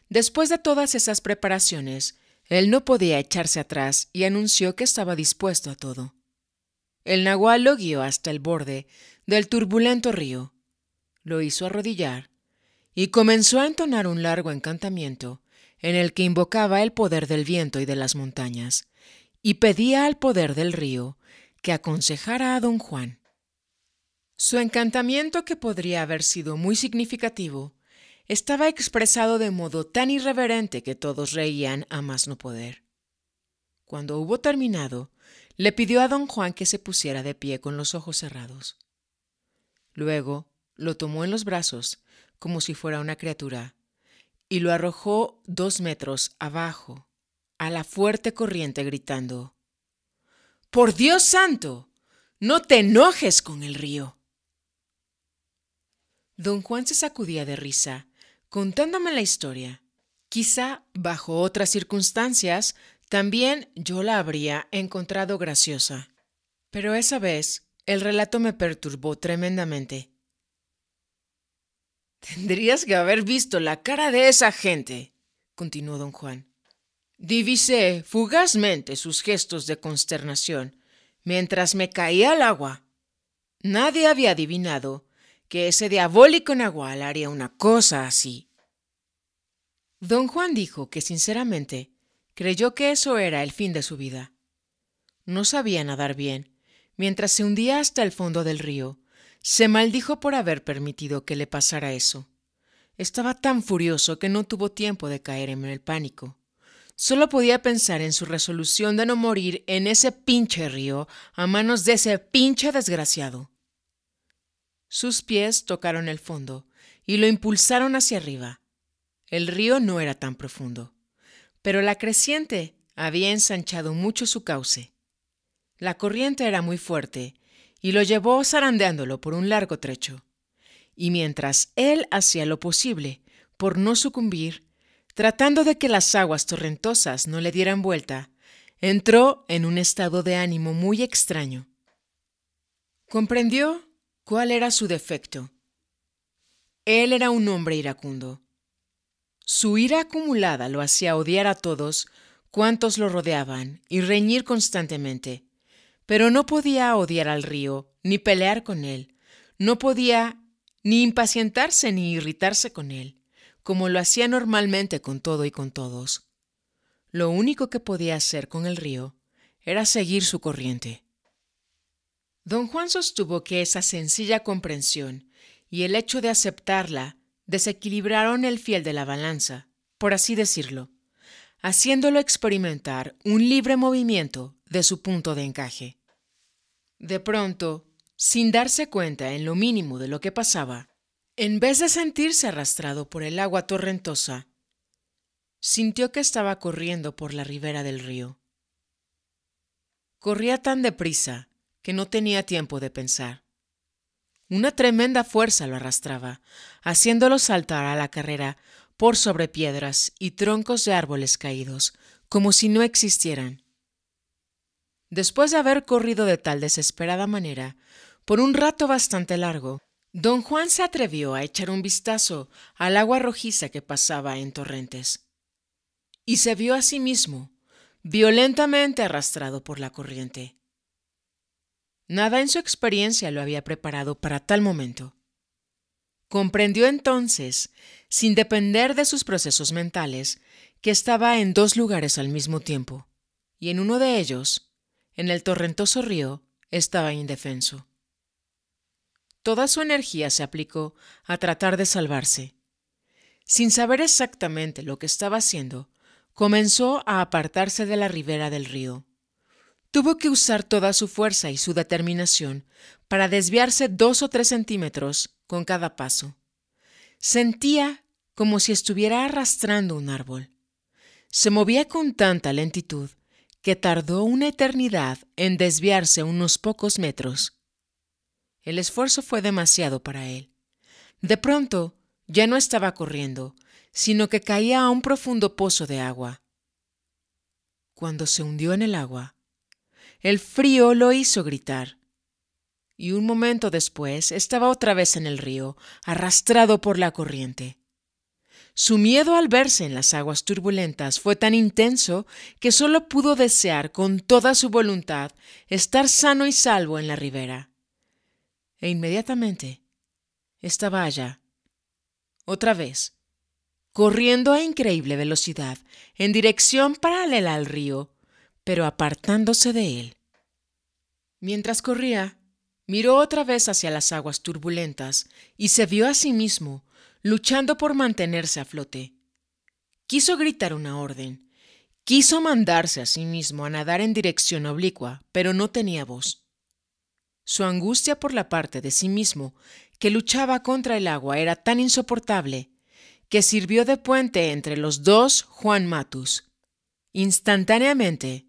Después de todas esas preparaciones, él no podía echarse atrás y anunció que estaba dispuesto a todo. El nahual lo guió hasta el borde del turbulento río, lo hizo arrodillar y comenzó a entonar un largo encantamiento en el que invocaba el poder del viento y de las montañas y pedía al poder del río que aconsejara a don Juan. Su encantamiento, que podría haber sido muy significativo, estaba expresado de modo tan irreverente que todos reían a más no poder. Cuando hubo terminado, le pidió a don Juan que se pusiera de pie con los ojos cerrados. Luego lo tomó en los brazos, como si fuera una criatura, y lo arrojó 2 metros abajo, a la fuerte corriente, gritando: «¡Por Dios santo! ¡No te enojes con el río!». Don Juan se sacudía de risa, contándome la historia. Quizá, bajo otras circunstancias, también yo la habría encontrado graciosa. Pero esa vez, el relato me perturbó tremendamente. «Tendrías que haber visto la cara de esa gente», continuó don Juan. «Divisé fugazmente sus gestos de consternación mientras me caía al agua. Nadie había adivinado que ese diabólico nahual haría una cosa así». Don Juan dijo que sinceramente creyó que eso era el fin de su vida. No sabía nadar bien, Mientras se hundía hasta el fondo del río, se maldijo por haber permitido que le pasara eso. Estaba tan furioso que no tuvo tiempo de caer en el pánico. Solo podía pensar en su resolución de no morir en ese pinche río a manos de ese pinche desgraciado. Sus pies tocaron el fondo y lo impulsaron hacia arriba. El río no era tan profundo, pero la creciente había ensanchado mucho su cauce. La corriente era muy fuerte y lo llevó zarandeándolo por un largo trecho. Y mientras él hacía lo posible por no sucumbir, tratando de que las aguas torrentosas no le dieran vuelta, entró en un estado de ánimo muy extraño. Comprendió cuál era su defecto. Él era un hombre iracundo. Su ira acumulada lo hacía odiar a todos cuantos lo rodeaban y reñir constantemente. Pero no podía odiar al río, ni pelear con él. No podía ni impacientarse ni irritarse con él, como lo hacía normalmente con todo y con todos. Lo único que podía hacer con el río era seguir su corriente. Don Juan sostuvo que esa sencilla comprensión y el hecho de aceptarla desequilibraron el fiel de la balanza, por así decirlo, haciéndolo experimentar un libre movimiento de su punto de encaje. De pronto, sin darse cuenta en lo mínimo de lo que pasaba, en vez de sentirse arrastrado por el agua torrentosa, sintió que estaba corriendo por la ribera del río. Corría tan deprisa que no tenía tiempo de pensar. Una tremenda fuerza lo arrastraba, haciéndolo saltar a la carrera por sobre piedras y troncos de árboles caídos, como si no existieran. Después de haber corrido de tal desesperada manera, por un rato bastante largo, don Juan se atrevió a echar un vistazo al agua rojiza que pasaba en torrentes. Y se vio a sí mismo, violentamente arrastrado por la corriente. Nada en su experiencia lo había preparado para tal momento. Comprendió entonces, sin depender de sus procesos mentales, que estaba en dos lugares al mismo tiempo, y en uno de ellos, en el torrentoso río, estaba indefenso. Toda su energía se aplicó a tratar de salvarse. Sin saber exactamente lo que estaba haciendo, comenzó a apartarse de la ribera del río. Tuvo que usar toda su fuerza y su determinación para desviarse 2 o 3 centímetros con cada paso. Sentía como si estuviera arrastrando un árbol. Se movía con tanta lentitud que tardó una eternidad en desviarse unos pocos metros. El esfuerzo fue demasiado para él. De pronto, ya no estaba corriendo, sino que caía a un profundo pozo de agua. Cuando se hundió en el agua, el frío lo hizo gritar, y un momento después estaba otra vez en el río, arrastrado por la corriente. Su miedo al verse en las aguas turbulentas fue tan intenso que solo pudo desear con toda su voluntad estar sano y salvo en la ribera. E inmediatamente estaba allá, otra vez, corriendo a increíble velocidad en dirección paralela al río, pero apartándose de él. Mientras corría, miró otra vez hacia las aguas turbulentas y se vio a sí mismo luchando por mantenerse a flote. Quiso gritar una orden, quiso mandarse a sí mismo a nadar en dirección oblicua, pero no tenía voz. Su angustia por la parte de sí mismo que luchaba contra el agua era tan insoportable que sirvió de puente entre los dos Juan Matus. Instantáneamente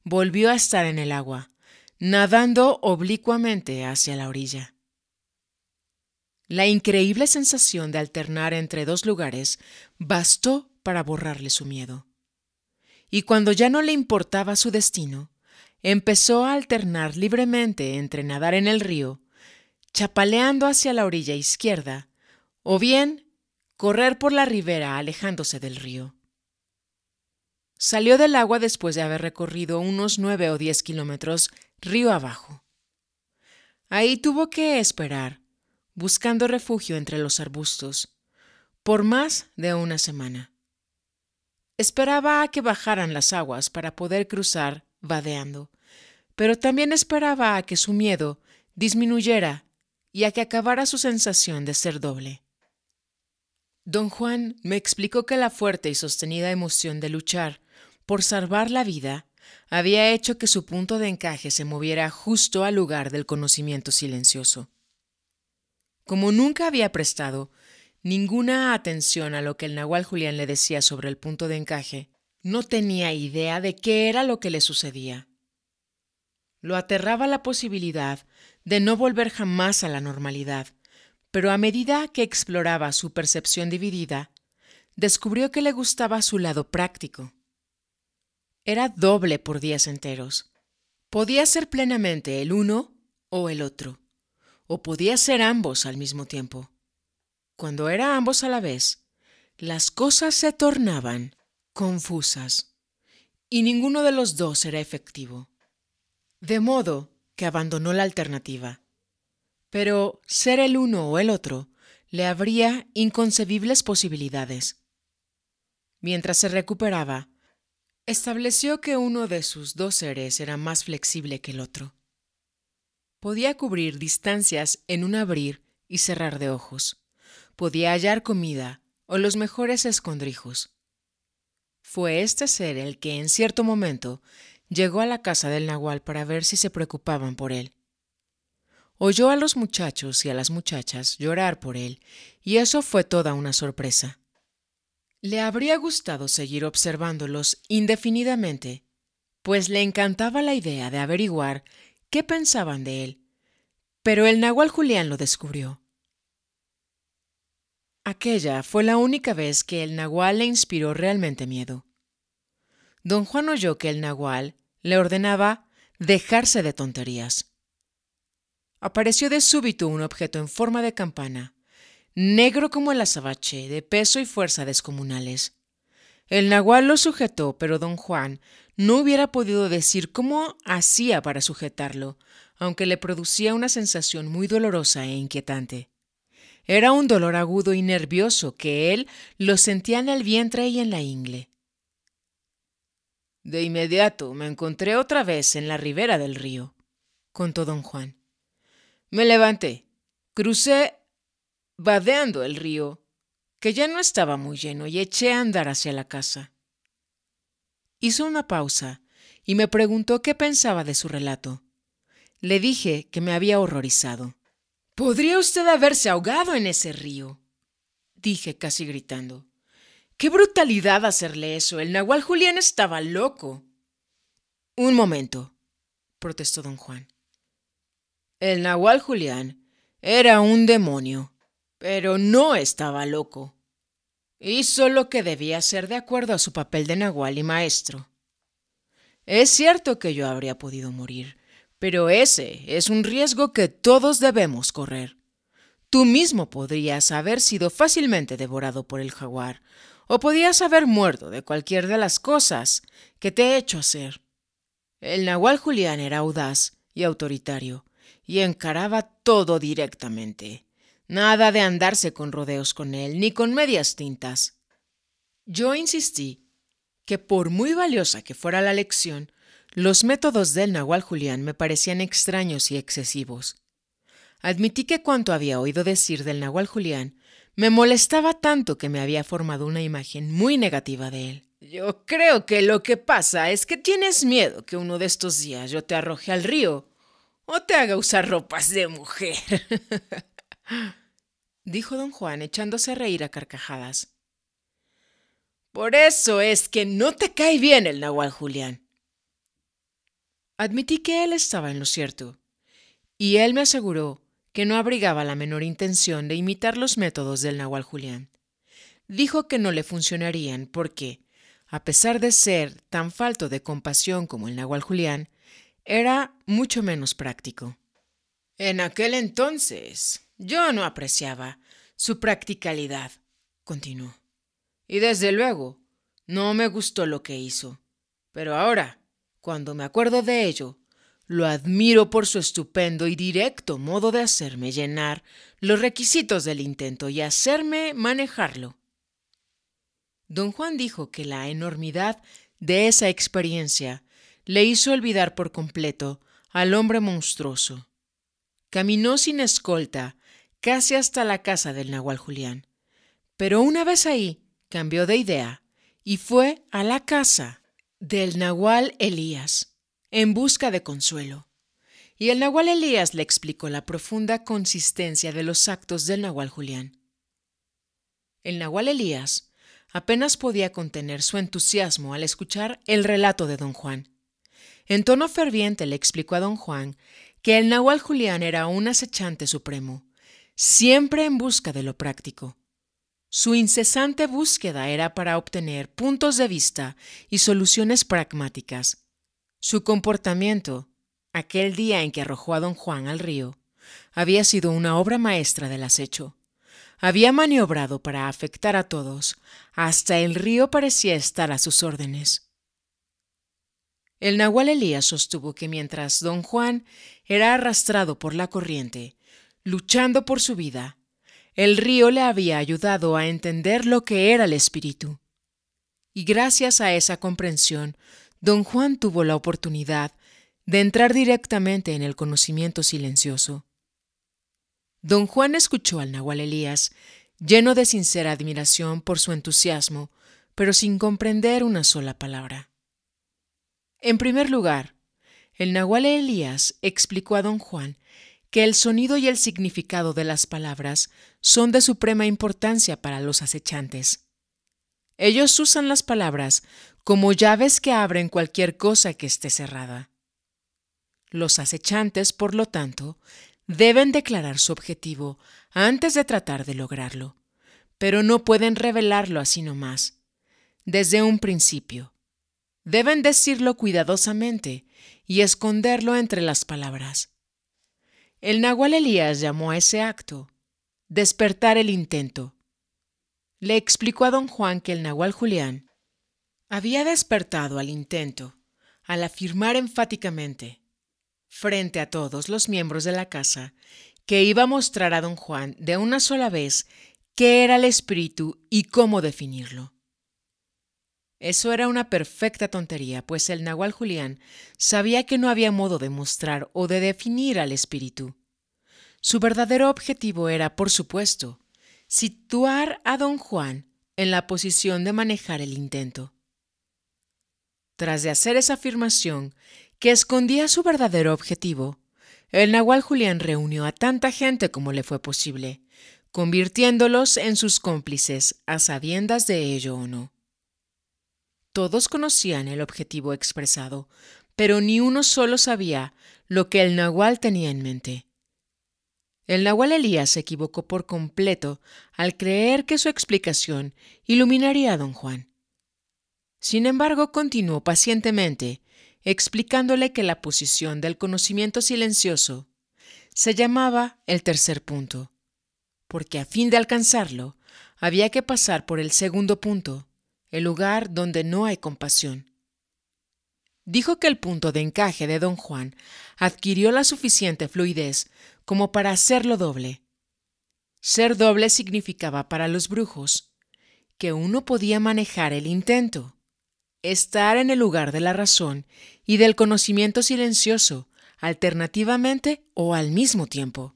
volvió a estar en el agua, nadando oblicuamente hacia la orilla. La increíble sensación de alternar entre dos lugares bastó para borrarle su miedo. Y cuando ya no le importaba su destino, empezó a alternar libremente entre nadar en el río, chapaleando hacia la orilla izquierda, o bien correr por la ribera alejándose del río. Salió del agua después de haber recorrido unos 9 o 10 kilómetros río abajo. Ahí tuvo que esperar, buscando refugio entre los arbustos, por más de una semana. Esperaba a que bajaran las aguas para poder cruzar vadeando, pero también esperaba a que su miedo disminuyera y a que acabara su sensación de ser doble. Don Juan me explicó que la fuerte y sostenida emoción de luchar por salvar la vida había hecho que su punto de encaje se moviera justo al lugar del conocimiento silencioso. Como nunca había prestado ninguna atención a lo que el nahual Julián le decía sobre el punto de encaje, no tenía idea de qué era lo que le sucedía. Lo aterraba la posibilidad de no volver jamás a la normalidad, pero a medida que exploraba su percepción dividida, descubrió que le gustaba su lado práctico. Era doble por días enteros. Podía ser plenamente el uno o el otro, o podía ser ambos al mismo tiempo. Cuando era ambos a la vez, las cosas se tornaban confusas, y ninguno de los dos era efectivo. De modo que abandonó la alternativa. Pero ser el uno o el otro le abría inconcebibles posibilidades. Mientras se recuperaba, estableció que uno de sus dos seres era más flexible que el otro. Podía cubrir distancias en un abrir y cerrar de ojos. Podía hallar comida o los mejores escondrijos. Fue este ser el que en cierto momento llegó a la casa del nahual para ver si se preocupaban por él. Oyó a los muchachos y a las muchachas llorar por él, y eso fue toda una sorpresa. Le habría gustado seguir observándolos indefinidamente, pues le encantaba la idea de averiguar qué pensaban de él, pero el nahual Julián lo descubrió. Aquella fue la única vez que el nahual le inspiró realmente miedo. Don Juan oyó que el nahual le ordenaba dejarse de tonterías. Apareció de súbito un objeto en forma de campana, negro como el azabache, de peso y fuerza descomunales. El nahual lo sujetó, pero don Juan no hubiera podido decir cómo hacía para sujetarlo, aunque le producía una sensación muy dolorosa e inquietante. Era un dolor agudo y nervioso que él lo sentía en el vientre y en la ingle. De inmediato me encontré otra vez en la ribera del río, contó don Juan. Me levanté, crucé vadeando el río, que ya no estaba muy lleno, y eché a andar hacia la casa. Hizo una pausa y me preguntó qué pensaba de su relato. Le dije que me había horrorizado. «¿Podría usted haberse ahogado en ese río?», dije casi gritando. «¡Qué brutalidad hacerle eso! El nahual Julián estaba loco». «Un momento», protestó don Juan. «El nahual Julián era un demonio, pero no estaba loco. Hizo lo que debía hacer de acuerdo a su papel de nahual y maestro. Es cierto que yo habría podido morir, pero ese es un riesgo que todos debemos correr. Tú mismo podrías haber sido fácilmente devorado por el jaguar, o podías haber muerto de cualquier de las cosas que te he hecho hacer. El nahual Julián era audaz y autoritario, y encaraba todo directamente. Nada de andarse con rodeos con él, ni con medias tintas. Yo insistí que por muy valiosa que fuera la lección, los métodos del nahual Julián me parecían extraños y excesivos. Admití que cuanto había oído decir del nahual Julián me molestaba tanto que me había formado una imagen muy negativa de él. «Yo creo que lo que pasa es que tienes miedo que uno de estos días yo te arroje al río o te haga usar ropas de mujer», dijo don Juan echándose a reír a carcajadas. «Por eso es que no te cae bien el nahual Julián». Admití que él estaba en lo cierto, y él me aseguró que no abrigaba la menor intención de imitar los métodos del nahual Julián. Dijo que no le funcionarían porque, a pesar de ser tan falto de compasión como el nahual Julián, era mucho menos práctico. «En aquel entonces yo no apreciaba su practicalidad», continuó, «y desde luego no me gustó lo que hizo. Pero ahora, cuando me acuerdo de ello, lo admiro por su estupendo y directo modo de hacerme llenar los requisitos del intento y hacerme manejarlo». Don Juan dijo que la enormidad de esa experiencia le hizo olvidar por completo al hombre monstruoso. Caminó sin escolta casi hasta la casa del nahual Julián, pero una vez ahí cambió de idea y fue a la casa del nahual Elías en busca de consuelo. Y el nahual Elías le explicó la profunda consistencia de los actos del nahual Julián. El nahual Elías apenas podía contener su entusiasmo al escuchar el relato de don Juan. En tono ferviente le explicó a don Juan que el nahual Julián era un acechante supremo, siempre en busca de lo práctico. Su incesante búsqueda era para obtener puntos de vista y soluciones pragmáticas. Su comportamiento, aquel día en que arrojó a don Juan al río, había sido una obra maestra del acecho. Había maniobrado para afectar a todos, hasta el río parecía estar a sus órdenes. El nahual Elías sostuvo que mientras don Juan era arrastrado por la corriente, luchando por su vida, el río le había ayudado a entender lo que era el espíritu. Y gracias a esa comprensión, don Juan tuvo la oportunidad de entrar directamente en el conocimiento silencioso. Don Juan escuchó al nahual Elías, lleno de sincera admiración por su entusiasmo, pero sin comprender una sola palabra. En primer lugar, el nahual Elías explicó a don Juan que el sonido y el significado de las palabras son de suprema importancia para los acechantes. Ellos usan las palabras como llaves que abren cualquier cosa que esté cerrada. Los acechantes, por lo tanto, deben declarar su objetivo antes de tratar de lograrlo, pero no pueden revelarlo así nomás, desde un principio. Deben decirlo cuidadosamente y esconderlo entre las palabras. El nahual Elías llamó a ese acto despertar el intento. Le explicó a don Juan que el nahual Julián había despertado al intento al afirmar enfáticamente, frente a todos los miembros de la casa, que iba a mostrar a don Juan de una sola vez qué era el espíritu y cómo definirlo. Eso era una perfecta tontería, pues el nahual Julián sabía que no había modo de mostrar o de definir al espíritu. Su verdadero objetivo era, por supuesto, situar a don Juan en la posición de manejar el intento. Tras de hacer esa afirmación, que escondía su verdadero objetivo, el nahual Julián reunió a tanta gente como le fue posible, convirtiéndolos en sus cómplices, a sabiendas de ello o no. Todos conocían el objetivo expresado, pero ni uno solo sabía lo que el nahual tenía en mente. El nahual Elías se equivocó por completo al creer que su explicación iluminaría a don Juan. Sin embargo, continuó pacientemente, explicándole que la posición del conocimiento silencioso se llamaba el tercer punto, porque a fin de alcanzarlo había que pasar por el segundo punto, el lugar donde no hay compasión. Dijo que el punto de encaje de don Juan adquirió la suficiente fluidez como para hacerlo doble. Ser doble significaba para los brujos que uno podía manejar el intento, estar en el lugar de la razón y del conocimiento silencioso, alternativamente o al mismo tiempo.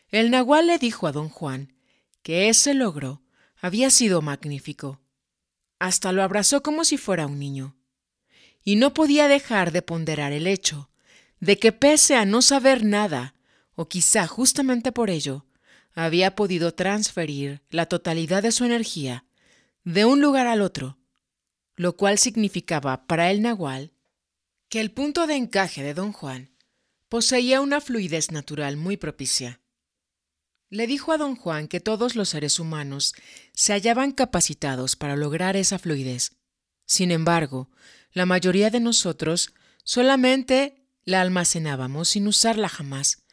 El nahual le dijo a don Juan que ese logro había sido magnífico. Hasta lo abrazó como si fuera un niño. Y no podía dejar de ponderar el hecho de que pese a no saber nada, o quizá justamente por ello, había podido transferir la totalidad de su energía de un lugar al otro, lo cual significaba para el nahual que el punto de encaje de don Juan poseía una fluidez natural muy propicia. Le dijo a don Juan que todos los seres humanos se hallaban capacitados para lograr esa fluidez. Sin embargo, la mayoría de nosotros solamente la almacenábamos sin usarla jamás,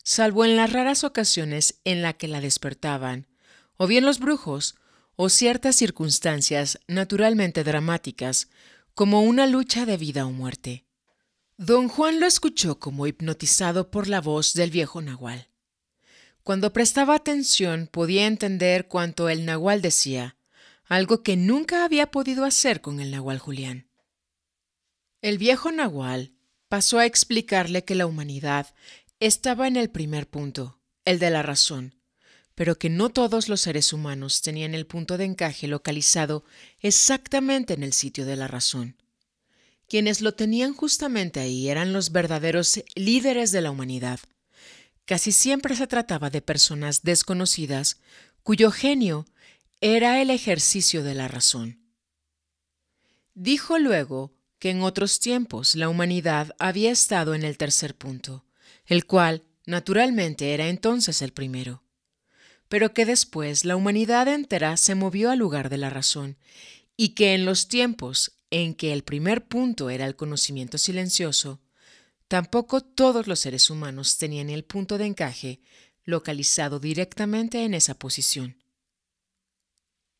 salvo en las raras ocasiones en las que la despertaban, o bien los brujos, o ciertas circunstancias naturalmente dramáticas, como una lucha de vida o muerte. Don Juan lo escuchó como hipnotizado por la voz del viejo nahual. Cuando prestaba atención podía entender cuanto el nahual decía, algo que nunca había podido hacer con el nahual Julián. El viejo nahual pasó a explicarle que la humanidad estaba en el primer punto, el de la razón, pero que no todos los seres humanos tenían el punto de encaje localizado exactamente en el sitio de la razón. Quienes lo tenían justamente ahí eran los verdaderos líderes de la humanidad. Casi siempre se trataba de personas desconocidas cuyo genio era el ejercicio de la razón. Dijo luego que en otros tiempos la humanidad había estado en el tercer punto, el cual, naturalmente, era entonces el primero, pero que después la humanidad entera se movió al lugar de la razón y que en los tiempos en que el primer punto era el conocimiento silencioso, tampoco todos los seres humanos tenían el punto de encaje localizado directamente en esa posición.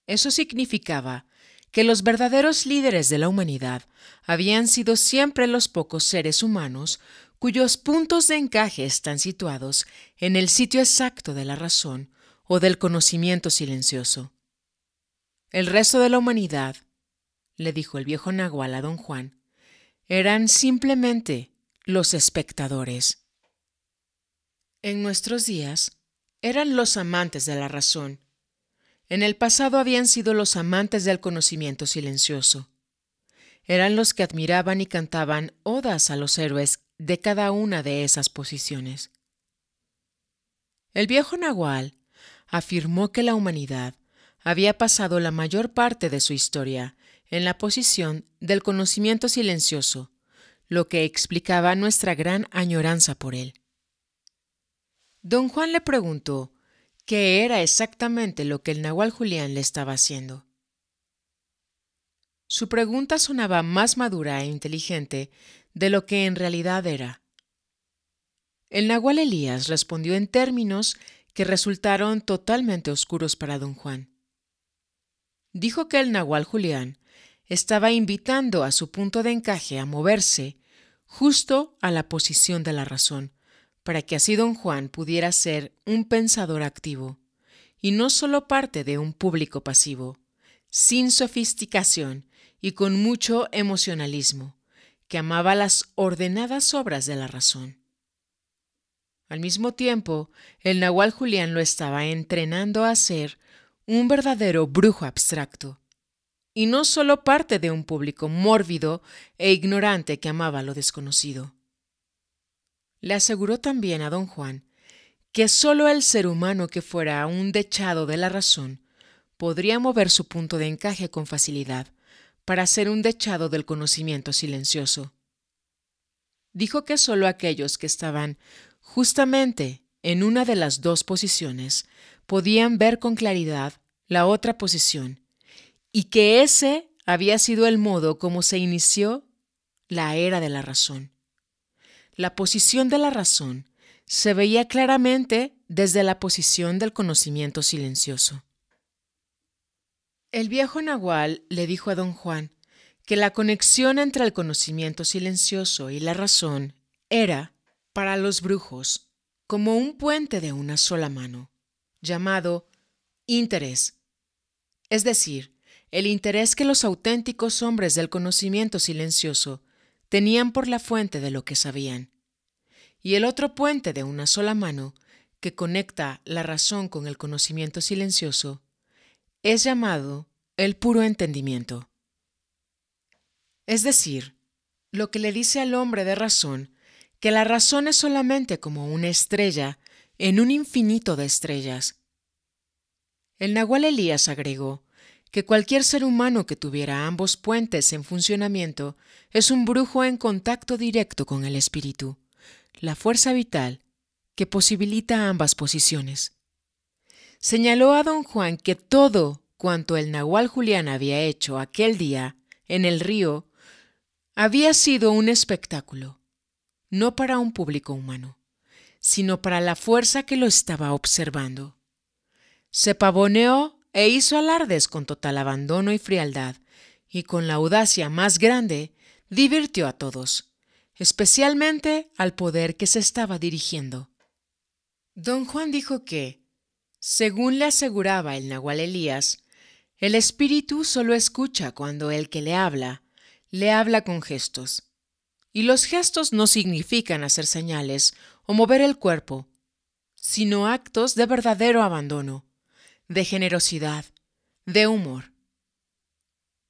Eso significaba que los verdaderos líderes de la humanidad habían sido siempre los pocos seres humanos cuyos puntos de encaje están situados en el sitio exacto de la razón o del conocimiento silencioso. El resto de la humanidad, le dijo el viejo nahual a don Juan, eran simplemente los espectadores. En nuestros días eran los amantes de la razón. En el pasado habían sido los amantes del conocimiento silencioso. Eran los que admiraban y cantaban odas a los héroes de cada una de esas posiciones. El viejo nahual afirmó que la humanidad había pasado la mayor parte de su historia en la posición del conocimiento silencioso, lo que explicaba nuestra gran añoranza por él. Don Juan le preguntó qué era exactamente lo que el nahual Julián le estaba haciendo. Su pregunta sonaba más madura e inteligente de lo que en realidad era. El nahual Elías respondió en términos que resultaron totalmente oscuros para don Juan. Dijo que el nahual Julián estaba invitando a su punto de encaje a moverse justo a la posición de la razón, para que así don Juan pudiera ser un pensador activo, y no solo parte de un público pasivo, sin sofisticación y con mucho emocionalismo, que amaba las ordenadas obras de la razón. Al mismo tiempo, el nahual Julián lo estaba entrenando a ser un verdadero brujo abstracto, y no solo parte de un público mórbido e ignorante que amaba lo desconocido. Le aseguró también a don Juan que sólo el ser humano que fuera un dechado de la razón podría mover su punto de encaje con facilidad para ser un dechado del conocimiento silencioso. Dijo que sólo aquellos que estaban justamente en una de las dos posiciones podían ver con claridad la otra posición, y que ese había sido el modo como se inició la era de la razón. La posición de la razón se veía claramente desde la posición del conocimiento silencioso. El viejo nahual le dijo a don Juan que la conexión entre el conocimiento silencioso y la razón era, para los brujos, como un puente de una sola mano, llamado interés, es decir, el interés que los auténticos hombres del conocimiento silencioso tenían por la fuente de lo que sabían, y el otro puente de una sola mano, que conecta la razón con el conocimiento silencioso, es llamado el puro entendimiento. Es decir, lo que le dice al hombre de razón que la razón es solamente como una estrella en un infinito de estrellas. El nahual Elías agregó que cualquier ser humano que tuviera ambos puentes en funcionamiento es un brujo en contacto directo con el espíritu, la fuerza vital que posibilita ambas posiciones. Señaló a don Juan que todo cuanto el nahual Julián había hecho aquel día en el río había sido un espectáculo, no para un público humano, sino para la fuerza que lo estaba observando. Se pavoneó e hizo alardes con total abandono y frialdad, y con la audacia más grande divirtió a todos, especialmente al poder que se estaba dirigiendo. Don Juan dijo que, según le aseguraba el nahual Elías, el espíritu solo escucha cuando el que le habla con gestos, Y los gestos no significan hacer señales o mover el cuerpo, sino actos de verdadero abandono, de generosidad, de humor.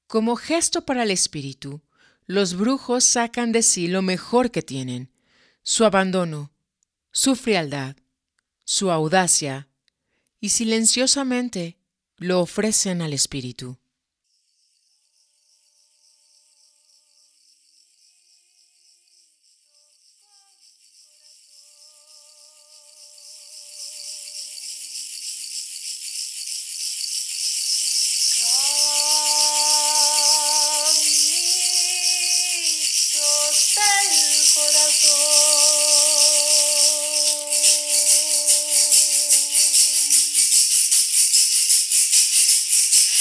Como gesto para el espíritu, los brujos sacan de sí lo mejor que tienen, su abandono, su frialdad, su audacia, y silenciosamente lo ofrecen al espíritu.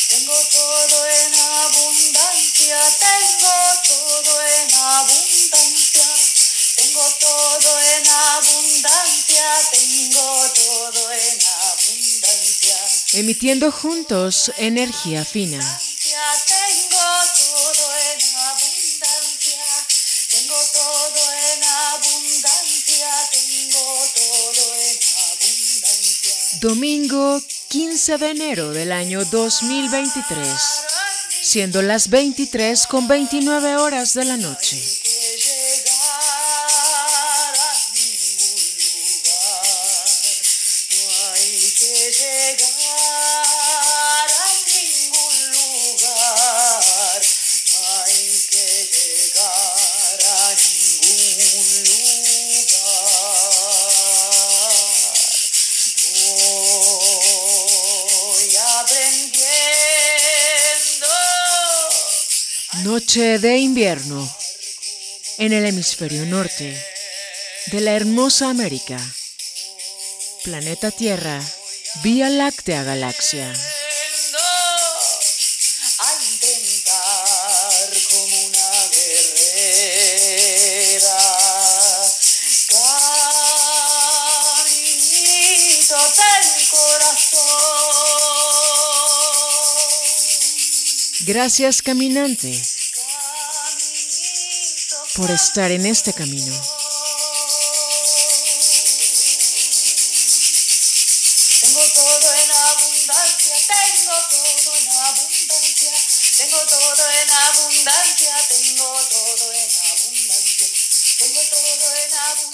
Tengo todo en abundancia, tengo todo en abundancia, tengo todo en abundancia, tengo todo en abundancia. Emitiendo juntos energía fina. Tengo todo en abundancia, tengo todo en abundancia, tengo todo en abundancia. Domingo 15 de enero del año 2023, siendo las 23:29 de la noche. Que llegar a ningún lugar, no hay que llegar a ningún lugar, no hay que llegar a ningún lugar. Voy aprendiendo. Noche de invierno en el hemisferio norte de la hermosa América. Planeta Tierra, Vía Láctea Galaxia. A intentar como una guerrera, caminito del corazón. Gracias, caminante, Caminito por estar en este camino. Tengo todo en abundancia, tengo todo en abundancia, tengo todo en abundancia, tengo todo en abundancia, tengo todo en abundancia.